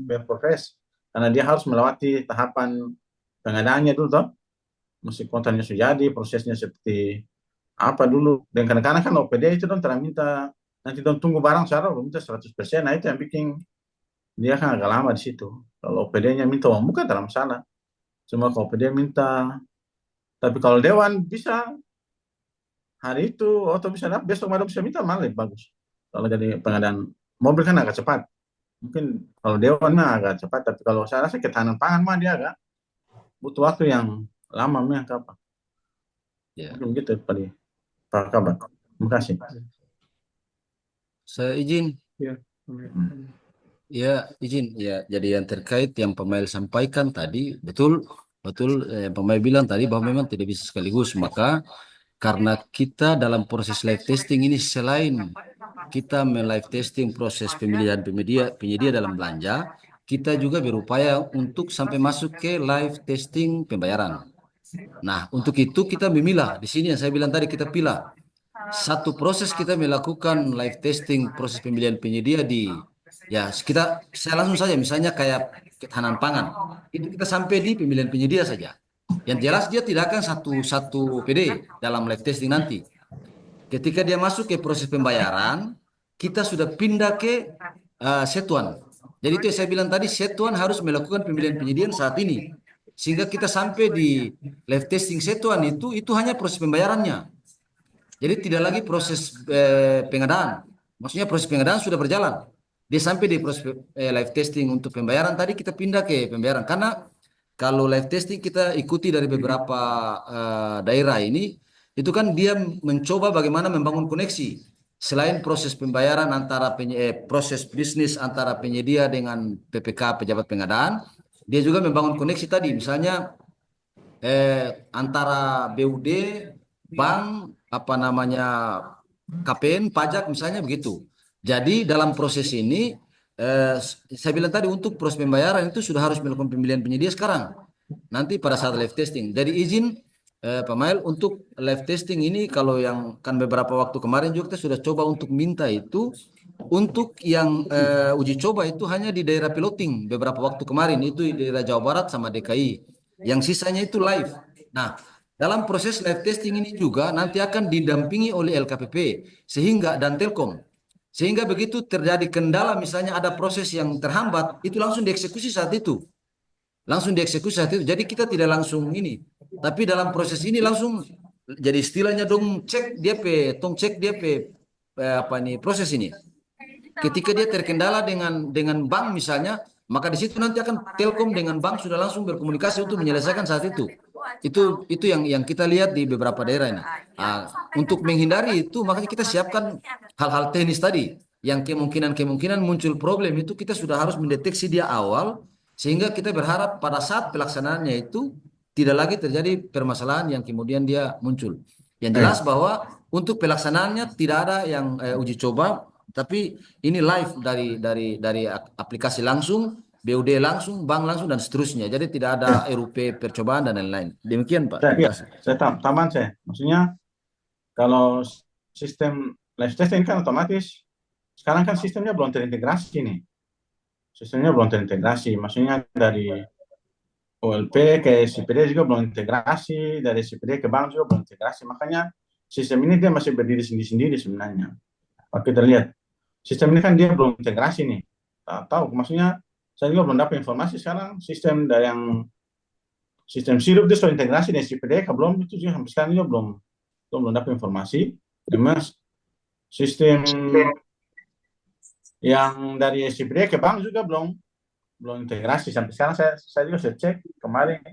berprogres karena dia harus melewati tahapan pengadaannya dulu toh. Mesti kontennya sudah jadi, prosesnya seperti apa dulu. Dan kadang-kadang kan OPD itu dong minta, nanti dong tunggu barang secara belum minta 100%, nah itu yang bikin dia kan agak lama di situ. Kalau OPD-nya minta uang muka dalam masalah. Cuma kalau OPD minta, tapi kalau Dewan bisa hari itu, atau bisa besok malam bisa minta malah lebih bagus. Kalau jadi pengadaan mobil kan agak cepat. Mungkin kalau Dewan mah agak cepat, tapi kalau saya rasa ketahanan pangan mah dia agak butuh waktu yang lama mah apa. Ya. Mungkin gitu Pak Kabar. Terima kasih. Saya izin. Ya, izin. Ya, jadi yang terkait yang pemail sampaikan tadi, betul pemail bilang tadi bahwa memang tidak bisa sekaligus. Maka karena kita dalam proses live testing ini selain kita live testing proses pemilihan penyedia dalam belanja, kita juga berupaya untuk sampai masuk ke live testing pembayaran. Nah, untuk itu kita memilah. Di sini yang saya bilang tadi kita pilih. Satu proses kita melakukan live testing proses pemilihan penyedia saya langsung saja misalnya kayak ketahanan pangan. Itu kita sampai di pemilihan penyedia saja. Yang jelas dia tidak akan satu PD dalam live testing nanti. Ketika dia masuk ke proses pembayaran, kita sudah pindah ke Setuan. Jadi itu yang saya bilang tadi, Setuan harus melakukan pemilihan penyediaan saat ini. Sehingga kita sampai di live testing Setuan itu hanya proses pembayarannya. Jadi tidak lagi proses pengadaan. Maksudnya proses pengadaan sudah berjalan. Dia sampai di proses live testing untuk pembayaran tadi kita pindah ke pembayaran. Karena kalau live testing kita ikuti dari beberapa daerah ini, itu kan dia mencoba bagaimana membangun koneksi. Selain proses pembayaran antara proses bisnis antara penyedia dengan PPK pejabat pengadaan, dia juga membangun koneksi tadi. Misalnya antara BUD, bank, KPN, pajak misalnya begitu. Jadi dalam proses ini saya bilang tadi untuk proses pembayaran itu sudah harus melakukan pemilihan penyedia sekarang. Nanti pada saat live testing. Jadi izin Pak Mail untuk live testing ini kalau yang kan beberapa waktu kemarin juga kita sudah coba untuk minta itu untuk yang uji coba itu hanya di daerah piloting beberapa waktu kemarin itu di daerah Jawa Barat sama DKI. Yang sisanya itu live. Nah, dalam proses live testing ini juga nanti akan didampingi oleh LKPP dan Telkom. Sehingga begitu terjadi kendala misalnya ada proses yang terhambat, itu langsung dieksekusi saat itu. Jadi kita tidak langsung ini. Tapi dalam proses ini langsung jadi istilahnya cek dia proses ini. Ketika dia terkendala dengan bank misalnya, maka di situ nanti akan Telkom dengan bank sudah langsung berkomunikasi untuk menyelesaikan saat itu. Itu yang kita lihat di beberapa daerah ini. Untuk menghindari itu makanya kita siapkan hal-hal teknis tadi yang kemungkinan muncul problem itu kita sudah harus mendeteksi dia awal sehingga kita berharap pada saat pelaksanaannya itu tidak lagi terjadi permasalahan yang kemudian dia muncul. Yang jelas bahwa untuk pelaksanaannya tidak ada yang uji coba, tapi ini live dari aplikasi langsung, BUD langsung, bank langsung dan seterusnya. Jadi tidak ada RUP percobaan dan lain-lain. Demikian Pak. Terima kasih. Saya tambahan saya. Maksudnya kalau sistem live testing kan otomatis sekarang kan sistemnya belum terintegrasi nih. Sistemnya belum terintegrasi. Maksudnya dari OLP ke CPD juga belum integrasi, dari CPD ke bank juga belum integrasi. Makanya sistem ini dia masih berdiri sendiri-sendiri sebenarnya. Kalau kita lihat sistem ini kan dia belum integrasi nih. Tahu maksudnya saya juga belum dapat informasi sekarang sistem sirup itu sudah integrasi dengan CPD belum, itu juga sampai sekarang juga belum dapat informasi. Memang sistem yang dari SCBD ke bank juga belum integrasi sampai sekarang. Saya juga sudah cek kemarin.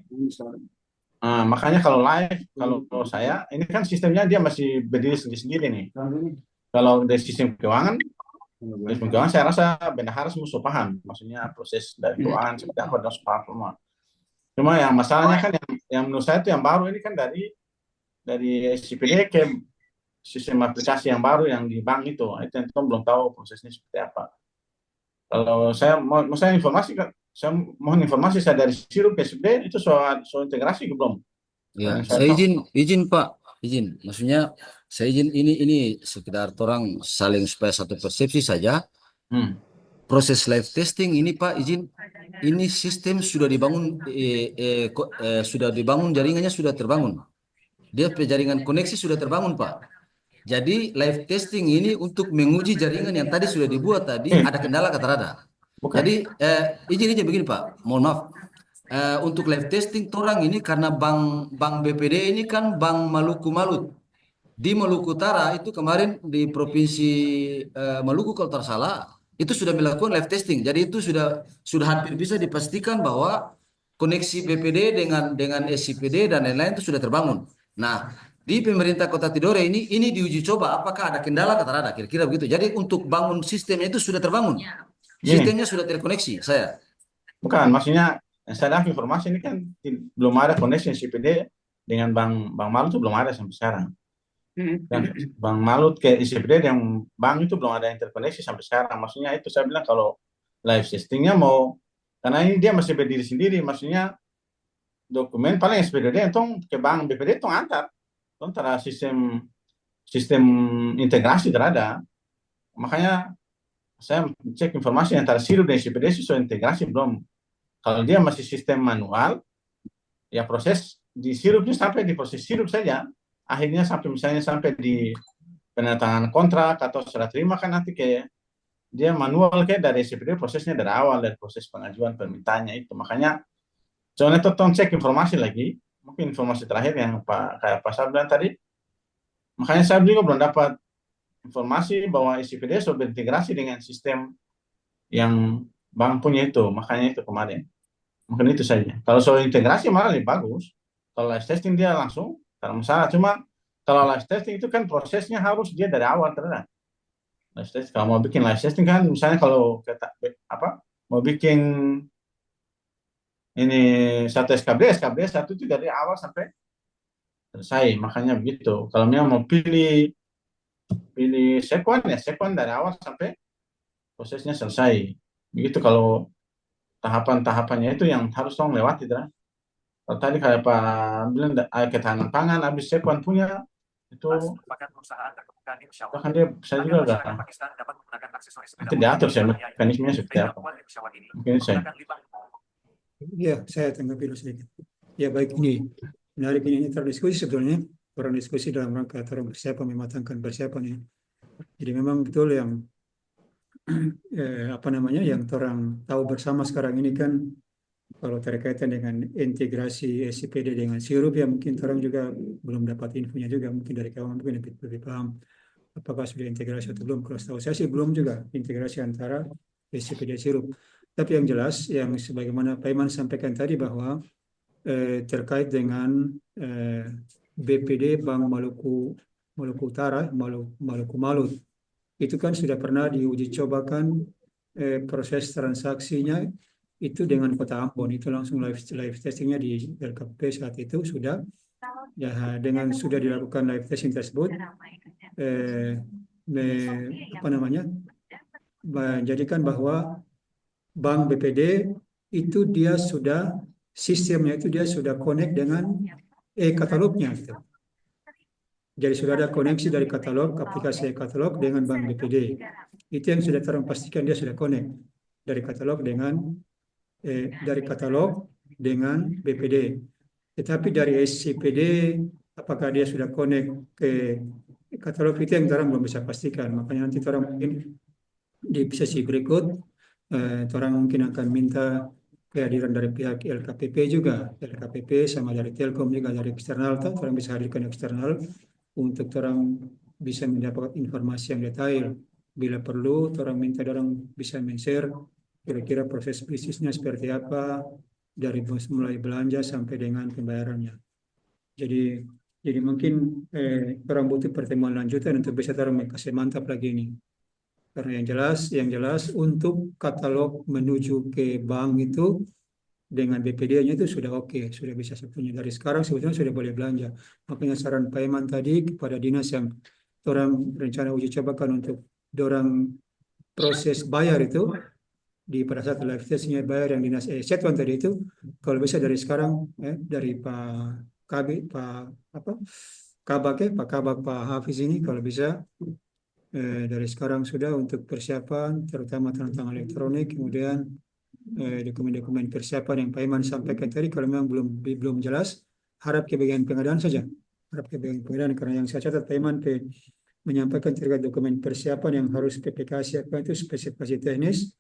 Makanya kalau saya ini kan sistemnya dia masih berdiri sendiri-sendiri nih. Kalau dari sistem keuangan saya rasa bendahara semua sudah paham, maksudnya proses dari keuangan seperti apa dan sudah paham semua. Cuma yang masalahnya kan yang menurut saya itu yang baru ini kan dari SCPD ke sistem aplikasi yang baru yang di bank itu yang belum tahu prosesnya seperti apa. Kalau saya mohon informasi saya dari Sirup ke SCPD itu soal integrasi belum? Ya, Yang saya tahu. izin Pak, izin. Maksudnya saya izin ini sekedar orang saling supaya satu persepsi saja. Proses live testing ini Pak, izin. Ini sistem sudah dibangun, sudah dibangun, jaringannya sudah terbangun. Dia jaringan koneksi sudah terbangun Pak. Jadi live testing ini untuk menguji jaringan yang tadi sudah dibuat tadi ada kendala kata rada. Bukan. Jadi izin begini Pak, mohon maaf. Untuk live testing orang ini karena bank BPD ini kan Bank Maluku Malut. Di Maluku Utara itu kemarin di Provinsi Maluku kalau tak salah itu sudah melakukan live testing. Jadi itu sudah hampir bisa dipastikan bahwa koneksi BPD dengan SCPD dan lain-lain itu sudah terbangun. Nah, di pemerintah Kota Tidore ini diuji coba apakah ada kendala kata rada kira-kira begitu. Jadi untuk bangun sistemnya itu sudah terbangun. Sistemnya sudah terkoneksi saya. Bukan, maksudnya yang saya dapat informasi ini kan belum ada koneksi SCPD dengan Bank Malut itu belum ada sampai sekarang. Dan Bank Malut ke SCPD yang bank itu belum ada interkoneksi sampai sekarang. Maksudnya itu saya bilang kalau live testingnya mau, karena ini dia masih berdiri sendiri, maksudnya dokumen paling SPDD itu ke bank BPD itu antar antara sistem integrasi terhadap. Makanya saya cek informasi antara Sirup dan SPDD sudah integrasi belum. Kalau dia masih sistem manual, ya proses di Sirupnya sampai di proses Sirup saja. Akhirnya sampai di penandatangan kontrak atau serah terima kan nanti kayak dia manual kayak dari SPDD prosesnya dari awal, dari proses pengajuan permintaannya itu. Makanya soalnya tolong cek informasi lagi, mungkin informasi terakhir yang kayak Pak Sabdan tadi. Makanya saya juga belum dapat informasi bahwa SCPD sudah berintegrasi dengan sistem yang bank punya itu. Makanya itu kemarin. Mungkin itu saja. Kalau soal integrasi malah lebih bagus. Kalau live testing dia langsung, tidak masalah. Cuma kalau live testing itu kan prosesnya harus dia dari awal terus. Live testing, kalau mau bikin live testing kan, misalnya kalau mau bikin ini satu SKB satu itu dari awal sampai selesai. Makanya begitu. Kalau mau pilih sekuen dari awal sampai prosesnya selesai. Begitu kalau tahapan-tahapannya itu yang harus dong lewati. Kalau tadi kayak Pak bilang ketahanan pangan habis sekuen punya itu bahkan dia saya juga itu diatur saya mekanismenya seperti apa. Mungkin saya. Ya, saya tanggapi dulu sedikit. Ya baik, ini menarik ini terdiskusi sebetulnya. Orang diskusi dalam rangka orang persiapan, mematangkan persiapan ini. Jadi memang betul yang yang orang tahu bersama sekarang ini kan kalau terkaitan dengan integrasi SCPD dengan Sirup ya mungkin orang juga belum dapat infonya juga, mungkin dari kawan mungkin lebih paham apakah sudah integrasi atau belum. Kalau setahu saya sih belum juga integrasi antara SCPD Sirup. Tapi yang jelas yang sebagaimana Pak Iman sampaikan tadi bahwa terkait dengan BPD Bank Maluku Utara, Maluku Malut, itu kan sudah pernah diuji cobakan proses transaksinya itu dengan Kota Ambon, itu langsung live testingnya di LKP saat itu sudah ya, dengan sudah dilakukan live testing tersebut menjadikan bahwa Bank BPD itu dia sudah sistemnya itu dia sudah connect dengan e-katalognya gitu. Jadi sudah ada koneksi dari katalog, aplikasi katalog dengan Bank BPD. Itu yang sudah terang pastikan dia sudah connect dari katalog dengan BPD. Tetapi dari SCPD apakah dia sudah connect ke katalog itu yang orang belum bisa pastikan. Makanya nanti orang mungkin di sesi berikut orang mungkin akan minta kehadiran dari pihak LKPP juga, LKPP sama dari Telkom juga dari eksternal, orang bisa hadirkan eksternal untuk orang bisa mendapat informasi yang detail. Bila perlu, orang minta orang bisa men-share kira-kira proses bisnisnya seperti apa dari mulai belanja sampai dengan pembayarannya. Jadi jadi mungkin orang butuh pertemuan lanjutan untuk bisa orang kasih mantap lagi ini. Karena yang jelas untuk katalog menuju ke bank itu dengan BPD-nya itu sudah oke, sudah bisa sepenuhnya. Dari sekarang sebetulnya sudah boleh belanja. Makanya saran Pak Iman tadi kepada dinas yang orang rencana uji cobakan untuk dorang proses bayar itu di pada saat live testnya bayar yang dinas Setwan tadi itu, kalau bisa dari sekarang dari Pak KB Pak apa Kabak Pak Kabak Pak Hafiz ini kalau bisa dari sekarang sudah untuk persiapan terutama tentang elektronik, kemudian dokumen-dokumen persiapan yang Pak Iman sampaikan tadi kalau memang belum jelas, harap ke bagian pengadaan saja, harap ke bagian pengadaan, karena yang saya catat Pak Iman menyampaikan terkait dokumen persiapan yang harus PPK siapkan itu spesifikasi teknis,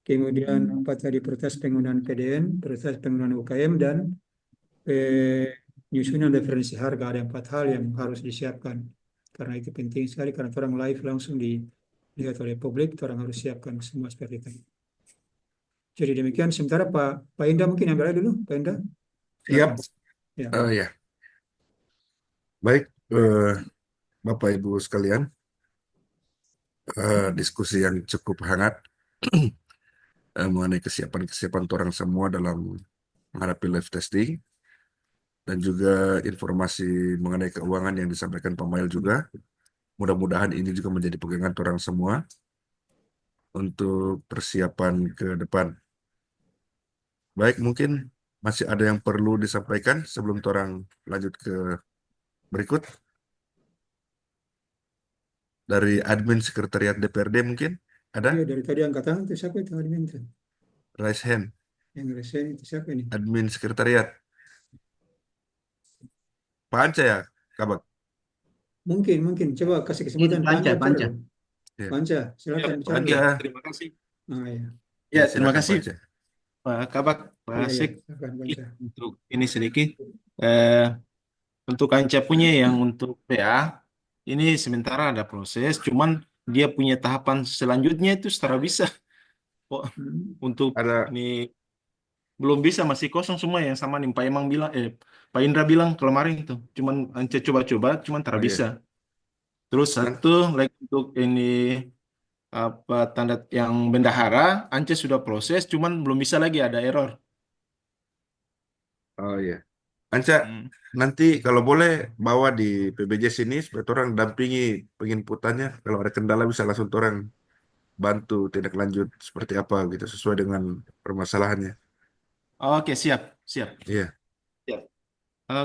kemudian apa tadi prioritas penggunaan PDN, prioritas penggunaan UKM, dan penyusunan referensi harga. Ada 4 hal yang harus disiapkan. Karena itu penting sekali, karena orang live langsung dilihat oleh publik, orang harus siapkan semua seperti itu. Jadi demikian, sementara Pak Indah mungkin ambil aja dulu, Pak Indah. Siap. Ya. Ya. Baik, Bapak Ibu sekalian, diskusi yang cukup hangat mengenai kesiapan orang semua dalam menghadapi live testing, dan juga informasi mengenai keuangan yang disampaikan Pak Mail juga. Mudah-mudahan ini juga menjadi pegangan orang semua untuk persiapan ke depan. Baik, mungkin masih ada yang perlu disampaikan sebelum orang lanjut ke berikut. Dari admin sekretariat DPRD mungkin ada? Iya, dari tadi angkat tangan itu siapa itu admin itu? Raise hand. Yang resen itu siapa ini? Admin sekretariat. Pak Anca ya, Kabak? Mungkin coba kasih kesempatan Pak Panca, Anja Panca. bicara. Ya. Panca, silakan Pak bicara. Anja. Terima kasih. Ah, ya. Ya, terima Silakan, kasih Pak Anca. Pak Kabak, Pak Iya, Asik. silakan Panca. Untuk ini sedikit. Untuk Anca punya yang untuk PA, ini sementara ada proses, cuman dia punya tahapan selanjutnya itu secara bisa. Oh, untuk Ada ini belum bisa, masih kosong semua yang sama nih Pak Emang bilang, Pak Indra bilang kemarin itu. Cuman Anca coba-coba, cuman tak Oh, iya. bisa. Terus satu lagi untuk ini apa tanda yang bendahara, Anca sudah proses, cuman belum bisa lagi, ada error. Oh iya. Anca, Hmm. nanti kalau boleh bawa di PBJ sini supaya orang dampingi penginputannya. Kalau ada kendala bisa langsung orang bantu tindak lanjut seperti apa gitu sesuai dengan permasalahannya. Oke, siap, siap. Iya, Siap.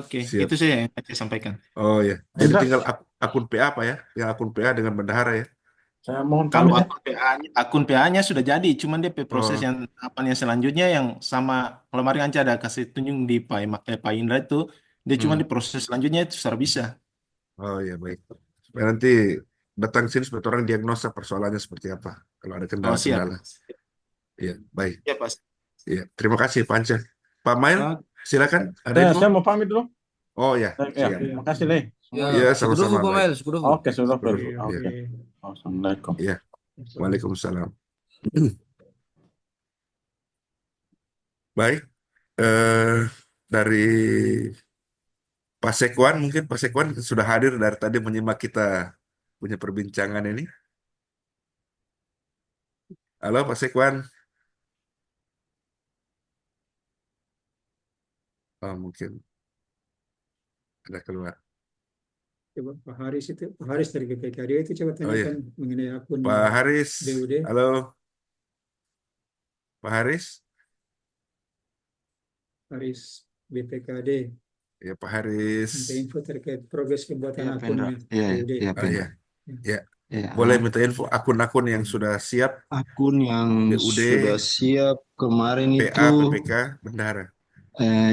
Oke, siap. itu saja yang saya sampaikan. Oh iya. Jadi Indra. tinggal akun PA apa ya? Yang akun PA dengan bendahara ya. Saya mohon Kalau pamit ya. akun PA-nya sudah jadi, cuman dia proses Oh. yang apa yang selanjutnya yang sama kemarin Anca ada kasih tunjuk di Pak Indra itu, dia cuma di proses selanjutnya itu sudah bisa. Oh iya, baik. Supaya nanti datang sini supaya orang diagnosa persoalannya seperti apa. Kalau ada Oh, siap. kendala-kendala. Iya, baik. Ya, Pak. Iya, terima kasih Pak Anca. Pak Mail, Oh, silakan. Ada info? Saya mau pamit dulu. Oh ya, Ya, siap. terima kasih Leh. Ya, Iya, syukur sama-sama, dulu, Pak baik. Mail, syukur dulu. Oke, sudah. Oke, Oke. Assalamualaikum. Iya, Waalaikumsalam. Baik, dari Pak Sekwan, mungkin Pak Sekwan sudah hadir dari tadi menyimak kita punya perbincangan ini. Halo Pak Sekwan. Oh, mungkin ada keluar. Coba Pak Haris itu, Pak Haris dari BPKD itu coba Oh iya, tanyakan mengenai akun Pak Haris. BUD. Halo, Pak Haris. Haris BPKD. Ya, Pak Haris. Minta info terkait progres pembuatan Iya, akunnya Iya, BUD. iya, Oh iya, ya. Iya, Boleh minta info akun-akun yang sudah siap, akun yang BUD, sudah siap kemarin PA, itu, PPK, bendahara.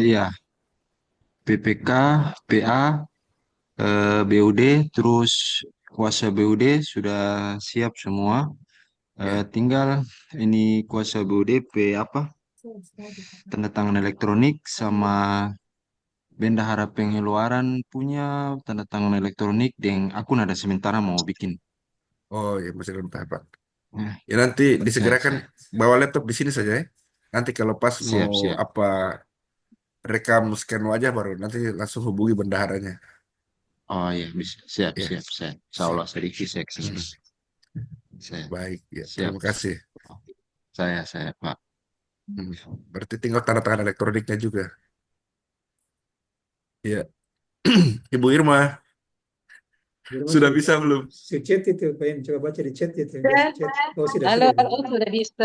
ya, PPK, PA, BUD, terus kuasa BUD sudah siap semua. Ya. Tinggal ini kuasa BUD, tanda tangan elektronik sama bendahara pengeluaran punya tanda tangan elektronik dan akun ada sementara mau bikin. Oh ya, masih dalam tahapan. Nah, Ya nanti disegerakan siap. bawa laptop di sini saja ya. Nanti kalau pas mau Siap. apa rekam scan wajah baru nanti langsung hubungi bendaharanya. Oh iya, bisa. Siap. Ya, Insya Allah siap. sedikit saya kesini. Mm, Saya, baik, ya. siap. Terima kasih. Saya, Pak. Hmm, berarti tinggal tanda tangan elektroniknya juga. Ya, Ibu Irma, Irma sudah bisa belum? si chat itu, pengen coba baca di chat itu. Dia Dan, chat. Oh sudah, halo, sudah. halo, sudah bisa.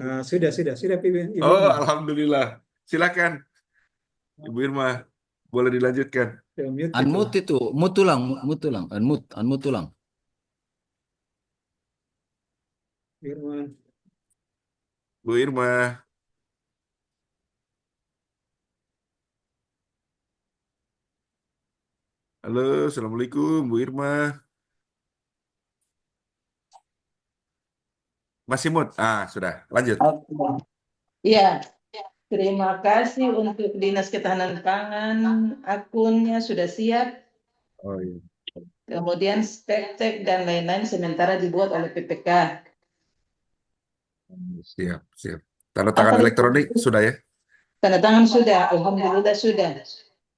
Sudah Ibu Oh, Irma. alhamdulillah. Silakan, Ibu Irma, boleh dilanjutkan. Saya mute itu. Unmute itu, mute ulang, unmute ulang. Irma. Bu Irma, halo, assalamualaikum, Bu Irma. Masih mood? Ah, sudah. Lanjut. Oke. Iya, terima kasih untuk Dinas Ketahanan Pangan. Akunnya sudah siap. Oh iya. Kemudian spek dan lain-lain sementara dibuat oleh PPK. Siap, siap. Tanda Apa tangan lagi? elektronik sudah ya? Tanda tangan sudah, alhamdulillah sudah.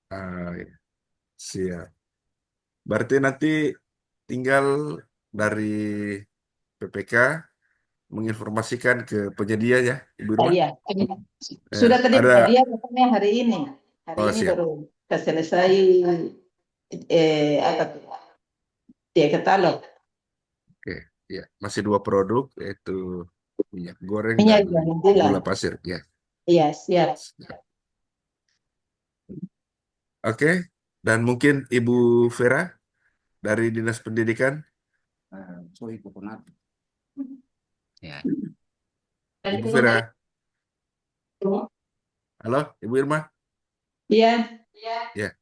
Ah, iya. Siap. Berarti nanti tinggal dari PPK menginformasikan ke penyedia ya, Ibu Ah, Irma. iya, Ya, sudah tadi ada. dia katanya hari ini. Hari Oh, ini siap. baru selesai apa tuh? Dia katalog. Oke, ya. Masih dua produk yaitu minyak goreng Minyak dan goreng gula. gula pasir. Ya. Iya, siap. Siap. Oke. Dan mungkin Ibu Vera dari Dinas Pendidikan. Sorry, coconut. Ya. Ibu Vera. Halo, Ibu Irma. Iya, Ya.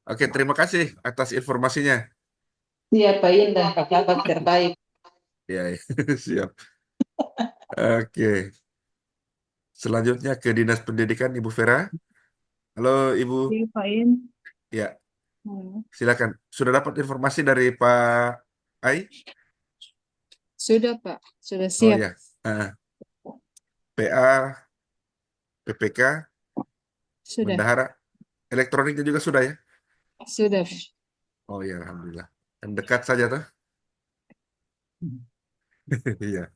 Oke, terima kasih atas informasinya. siap Pak Indah, Pak Kabar terbaik. Ya, ya. Siap. Oke. Selanjutnya ke Dinas Pendidikan Ibu Vera. Halo Ibu. Iya, Pak In. Ya, Hmm. silakan. Sudah dapat informasi dari Pak Ai? Sudah, Pak. Sudah Oh siap. ya. PA, PPK, Sudah. bendahara, elektroniknya juga sudah ya? Sudah, Pak. Oh ya, alhamdulillah. Dan dekat saja tuh. Iya.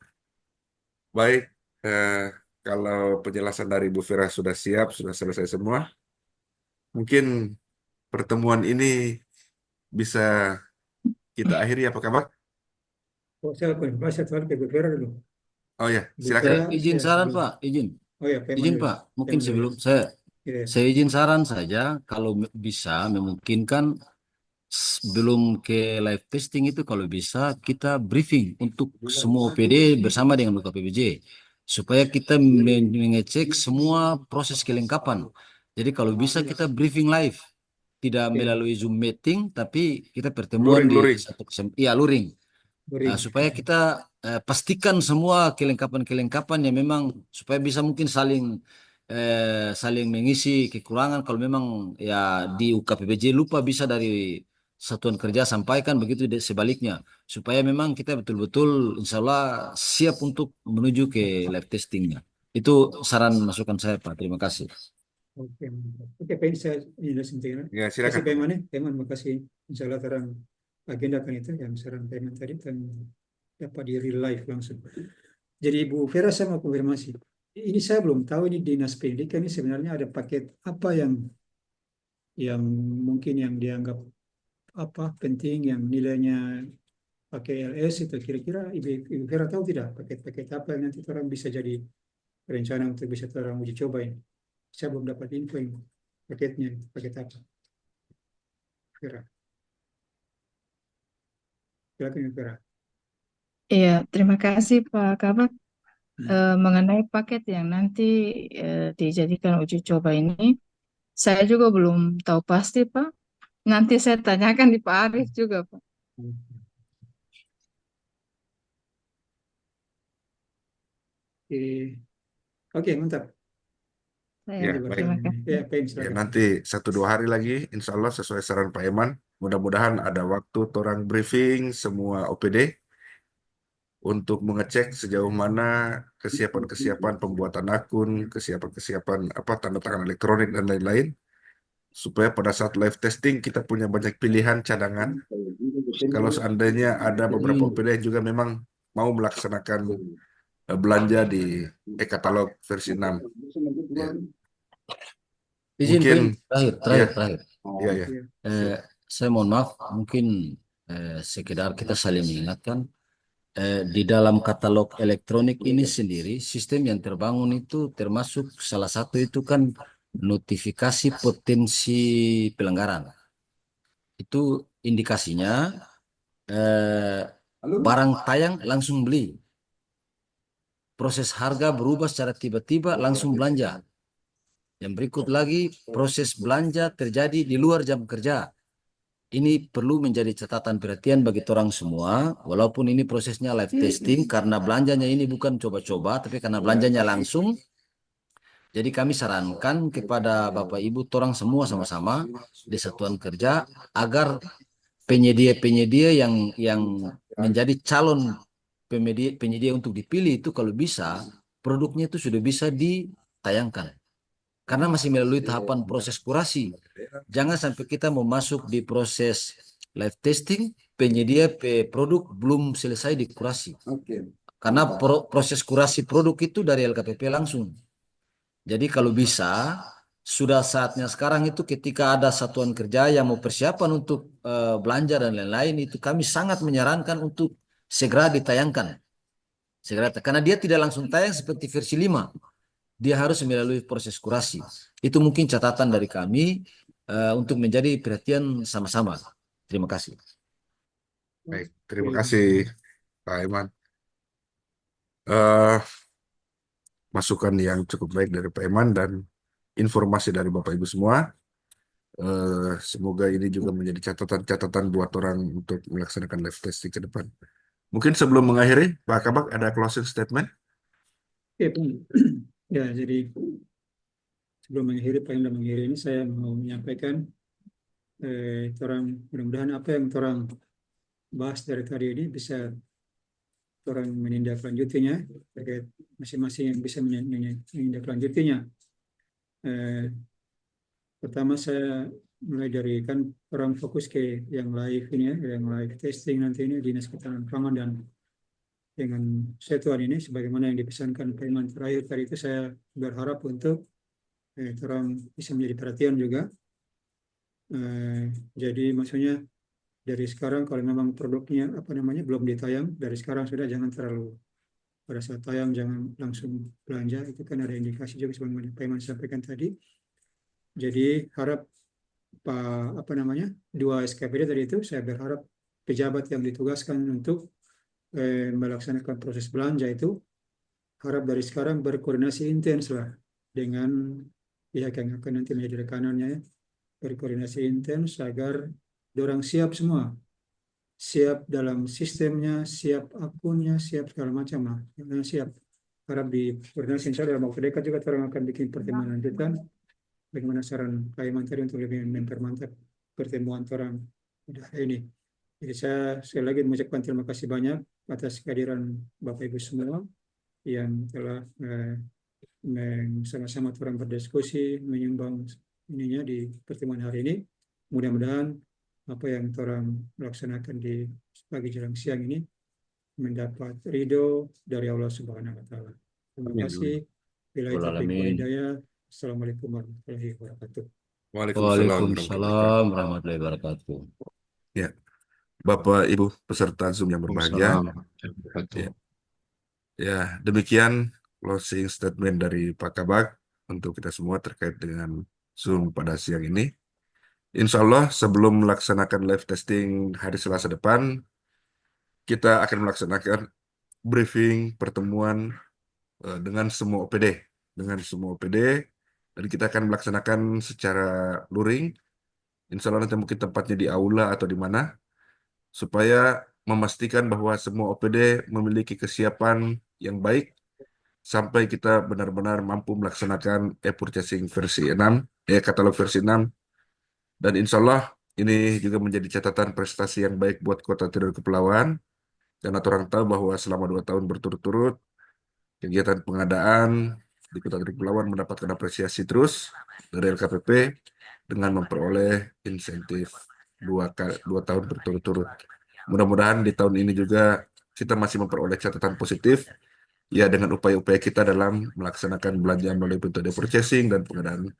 Baik. Eh, kalau penjelasan dari Bu Vera sudah siap, sudah selesai semua, mungkin pertemuan ini bisa kita akhiri apa kabar? Oh, saya konfirmasi soal ke Bu Vera dulu. Oh ya, Bu silakan. Vera, Izin ya, saran sebelum. Pak, izin. Oh ya, Peman Izin dulu. Pak, mungkin Peman dulu ya. sebelum saya Iya. saya izin saran saja kalau bisa memungkinkan sebelum ke live testing itu kalau bisa kita briefing untuk semua OPD bersama dengan BKPBJ supaya kita mengecek semua proses kelengkapan. Jadi kalau bisa kita briefing live, tidak Oke. melalui Zoom meeting tapi kita pertemuan di Luring. satu iya luring. Luring. Supaya kita pastikan semua kelengkapan-kelengkapan yang memang supaya bisa mungkin saling mengisi kekurangan kalau memang ya di UKPBJ lupa bisa dari satuan kerja sampaikan begitu sebaliknya supaya memang kita betul-betul insya Allah siap untuk menuju ke live testingnya. Itu saran masukan saya Pak. Terima kasih. Oke, mantap. Oke, pengen saya ini sentikan. Ya, Kasih silakan. Peman ya, Peman makasih. Insya Allah terang agenda kan itu yang saran Peman tadi dan dapat di real life langsung. Jadi Bu Vera saya mau konfirmasi. Ini saya belum tahu ini Dinas Pendidikan ini sebenarnya ada paket apa yang mungkin yang dianggap apa penting yang nilainya pakai LS itu kira-kira Ibu Vera tahu tidak paket-paket apa yang nanti orang bisa jadi rencana untuk bisa orang uji coba ini. Saya belum dapat info ini paketnya paket apa. Vera. Silakan Ibu Vera. Iya, terima kasih Pak Kabak. Mengenai paket yang nanti dijadikan uji coba ini, saya juga belum tahu pasti Pak. Nanti saya tanyakan di Pak Arief juga Pak. Oke, mantap. Saya Ya, Nanti baik. terima bertanya. kasih. Ya, Pak Im, Ya, silakan. nanti 1-2 hari lagi, insya Allah sesuai saran Pak Eman, mudah-mudahan ada waktu orang briefing semua OPD untuk mengecek sejauh mana kesiapan-kesiapan pembuatan akun, kesiapan-kesiapan apa tanda tangan elektronik dan lain-lain, supaya pada saat live testing kita punya banyak pilihan cadangan. Kalau seandainya ada beberapa OPD yang juga memang mau melaksanakan belanja di e-katalog versi 6. Ya. Izin Mungkin Pak Im, ya, terakhir. ya, ya. Ya. Eh, saya mohon maaf, mungkin sekedar kita saling mengingatkan. Di dalam katalog elektronik ini sendiri, sistem yang terbangun itu termasuk salah satu itu kan notifikasi potensi pelanggaran. Itu indikasinya barang tayang langsung beli. Proses harga berubah secara tiba-tiba langsung belanja. Yang berikut lagi, proses belanja terjadi di luar jam kerja. Ini perlu menjadi catatan perhatian bagi orang semua, walaupun ini prosesnya live testing, karena belanjanya ini bukan coba-coba, tapi karena belanjanya langsung. Jadi kami sarankan kepada Bapak Ibu, orang semua sama-sama di satuan kerja, agar penyedia-penyedia yang menjadi calon penyedia untuk dipilih itu kalau bisa, produknya itu sudah bisa ditayangkan. Karena masih melalui tahapan proses kurasi. Jangan sampai kita mau masuk di proses live testing, penyedia produk belum selesai dikurasi. Karena proses kurasi produk itu dari LKPP langsung. Jadi kalau bisa, sudah saatnya sekarang itu ketika ada satuan kerja yang mau persiapan untuk belanja dan lain-lain, itu kami sangat menyarankan untuk segera ditayangkan. Karena dia tidak langsung tayang seperti versi 5. Dia harus melalui proses kurasi. Itu mungkin catatan dari kami untuk menjadi perhatian sama-sama. Terima kasih. Baik, terima kasih Pak Iman. Eh, Masukan yang cukup baik dari Pak Iman dan informasi dari Bapak Ibu semua. Semoga ini juga menjadi catatan-catatan buat orang untuk melaksanakan live testing ke depan. Mungkin sebelum mengakhiri, Pak Kabak ada closing statement? Oke, Pak. Ya, jadi sebelum mengakhiri, Pak Im dan mengakhiri ini, saya mau menyampaikan orang mudah-mudahan apa yang orang bahas dari tadi ini bisa orang menindaklanjutinya, terkait masing-masing yang bisa menindaklanjutinya. Pertama saya mulai dari kan orang fokus ke yang live ini ya, yang live testing nanti ini Dinas Ketahanan Pangan, dan dengan satuan ini sebagaimana yang dipesankan Pak Iman terakhir tadi itu, saya berharap untuk orang bisa menjadi perhatian juga. Jadi maksudnya dari sekarang kalau memang produknya apa namanya belum ditayang, dari sekarang sudah jangan terlalu pada saat tayang jangan langsung belanja, itu kan ada indikasi juga sebagaimana Pak Iman sampaikan tadi. Jadi harap apa namanya 2 SKPD tadi itu, saya berharap pejabat yang ditugaskan untuk melaksanakan proses belanja itu harap dari sekarang berkoordinasi intens lah dengan pihak yang akan nanti menjadi rekanannya ya. Berkoordinasi intens agar dorang siap semua, siap dalam sistemnya, siap akunnya, siap segala macam lah, siap. Harap di koordinasi, insya Allah dalam waktu dekat juga orang akan bikin pertemuan lanjutan bagaimana saran Pak Iman tadi untuk lebih mempermantap pertemuan orang pada hari ini. Jadi saya sekali lagi mengucapkan terima kasih banyak atas kehadiran Bapak Ibu semua yang telah sama-sama orang berdiskusi, menyumbang ininya di pertemuan hari ini. Mudah-mudahan apa yang orang laksanakan di pagi jelang siang ini mendapat ridho dari Allah Subhanahu wa Ta'ala. Terima kasih. Bila itu hidayah. Assalamualaikum warahmatullahi wabarakatuh. Waalaikumsalam warahmatullahi wabarakatuh. Ya, Bapak Ibu peserta Zoom yang berbahagia. Ya, ya, demikian closing statement dari Pak Kabak untuk kita semua terkait dengan Zoom pada siang ini. Insya Allah sebelum melaksanakan live testing hari Selasa depan, kita akan melaksanakan briefing pertemuan dengan semua OPD, dan kita akan melaksanakan secara luring. Insya Allah nanti mungkin tempatnya di aula atau di mana, supaya memastikan bahwa semua OPD memiliki kesiapan yang baik sampai kita benar-benar mampu melaksanakan e-purchasing versi 6, katalog versi 6. Dan insya Allah ini juga menjadi catatan prestasi yang baik buat Kota Tidore Kepulauan. Karena orang tahu bahwa selama 2 tahun berturut-turut, kegiatan pengadaan di Kota Tidore Kepulauan mendapatkan apresiasi terus dari LKPP dengan memperoleh insentif 2 tahun berturut-turut. Mudah-mudahan di tahun ini juga kita masih memperoleh catatan positif ya dengan upaya-upaya kita dalam melaksanakan belanja melalui metode purchasing dan pengadaan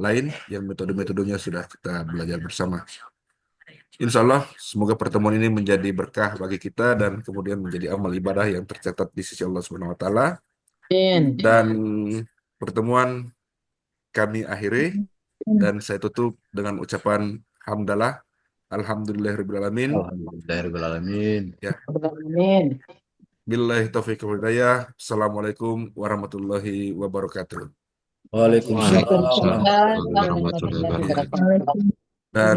lain yang metode-metodenya sudah kita belajar bersama. Insya Allah semoga pertemuan ini menjadi berkah bagi kita dan kemudian menjadi amal ibadah yang tercatat di sisi Allah Subhanahu wa taala. Dan pertemuan kami akhiri dan saya tutup dengan ucapan hamdalah alhamdulillahirabbil alamin. Alhamdulillahirrahmanirrahim. Ya. Billahi taufiq wal hidayah. Assalamualaikum warahmatullahi wabarakatuh. Waalaikumsalam Waalaikumsalam warahmatullahi wabarakatuh. warahmatullahi wabarakatuh. Dan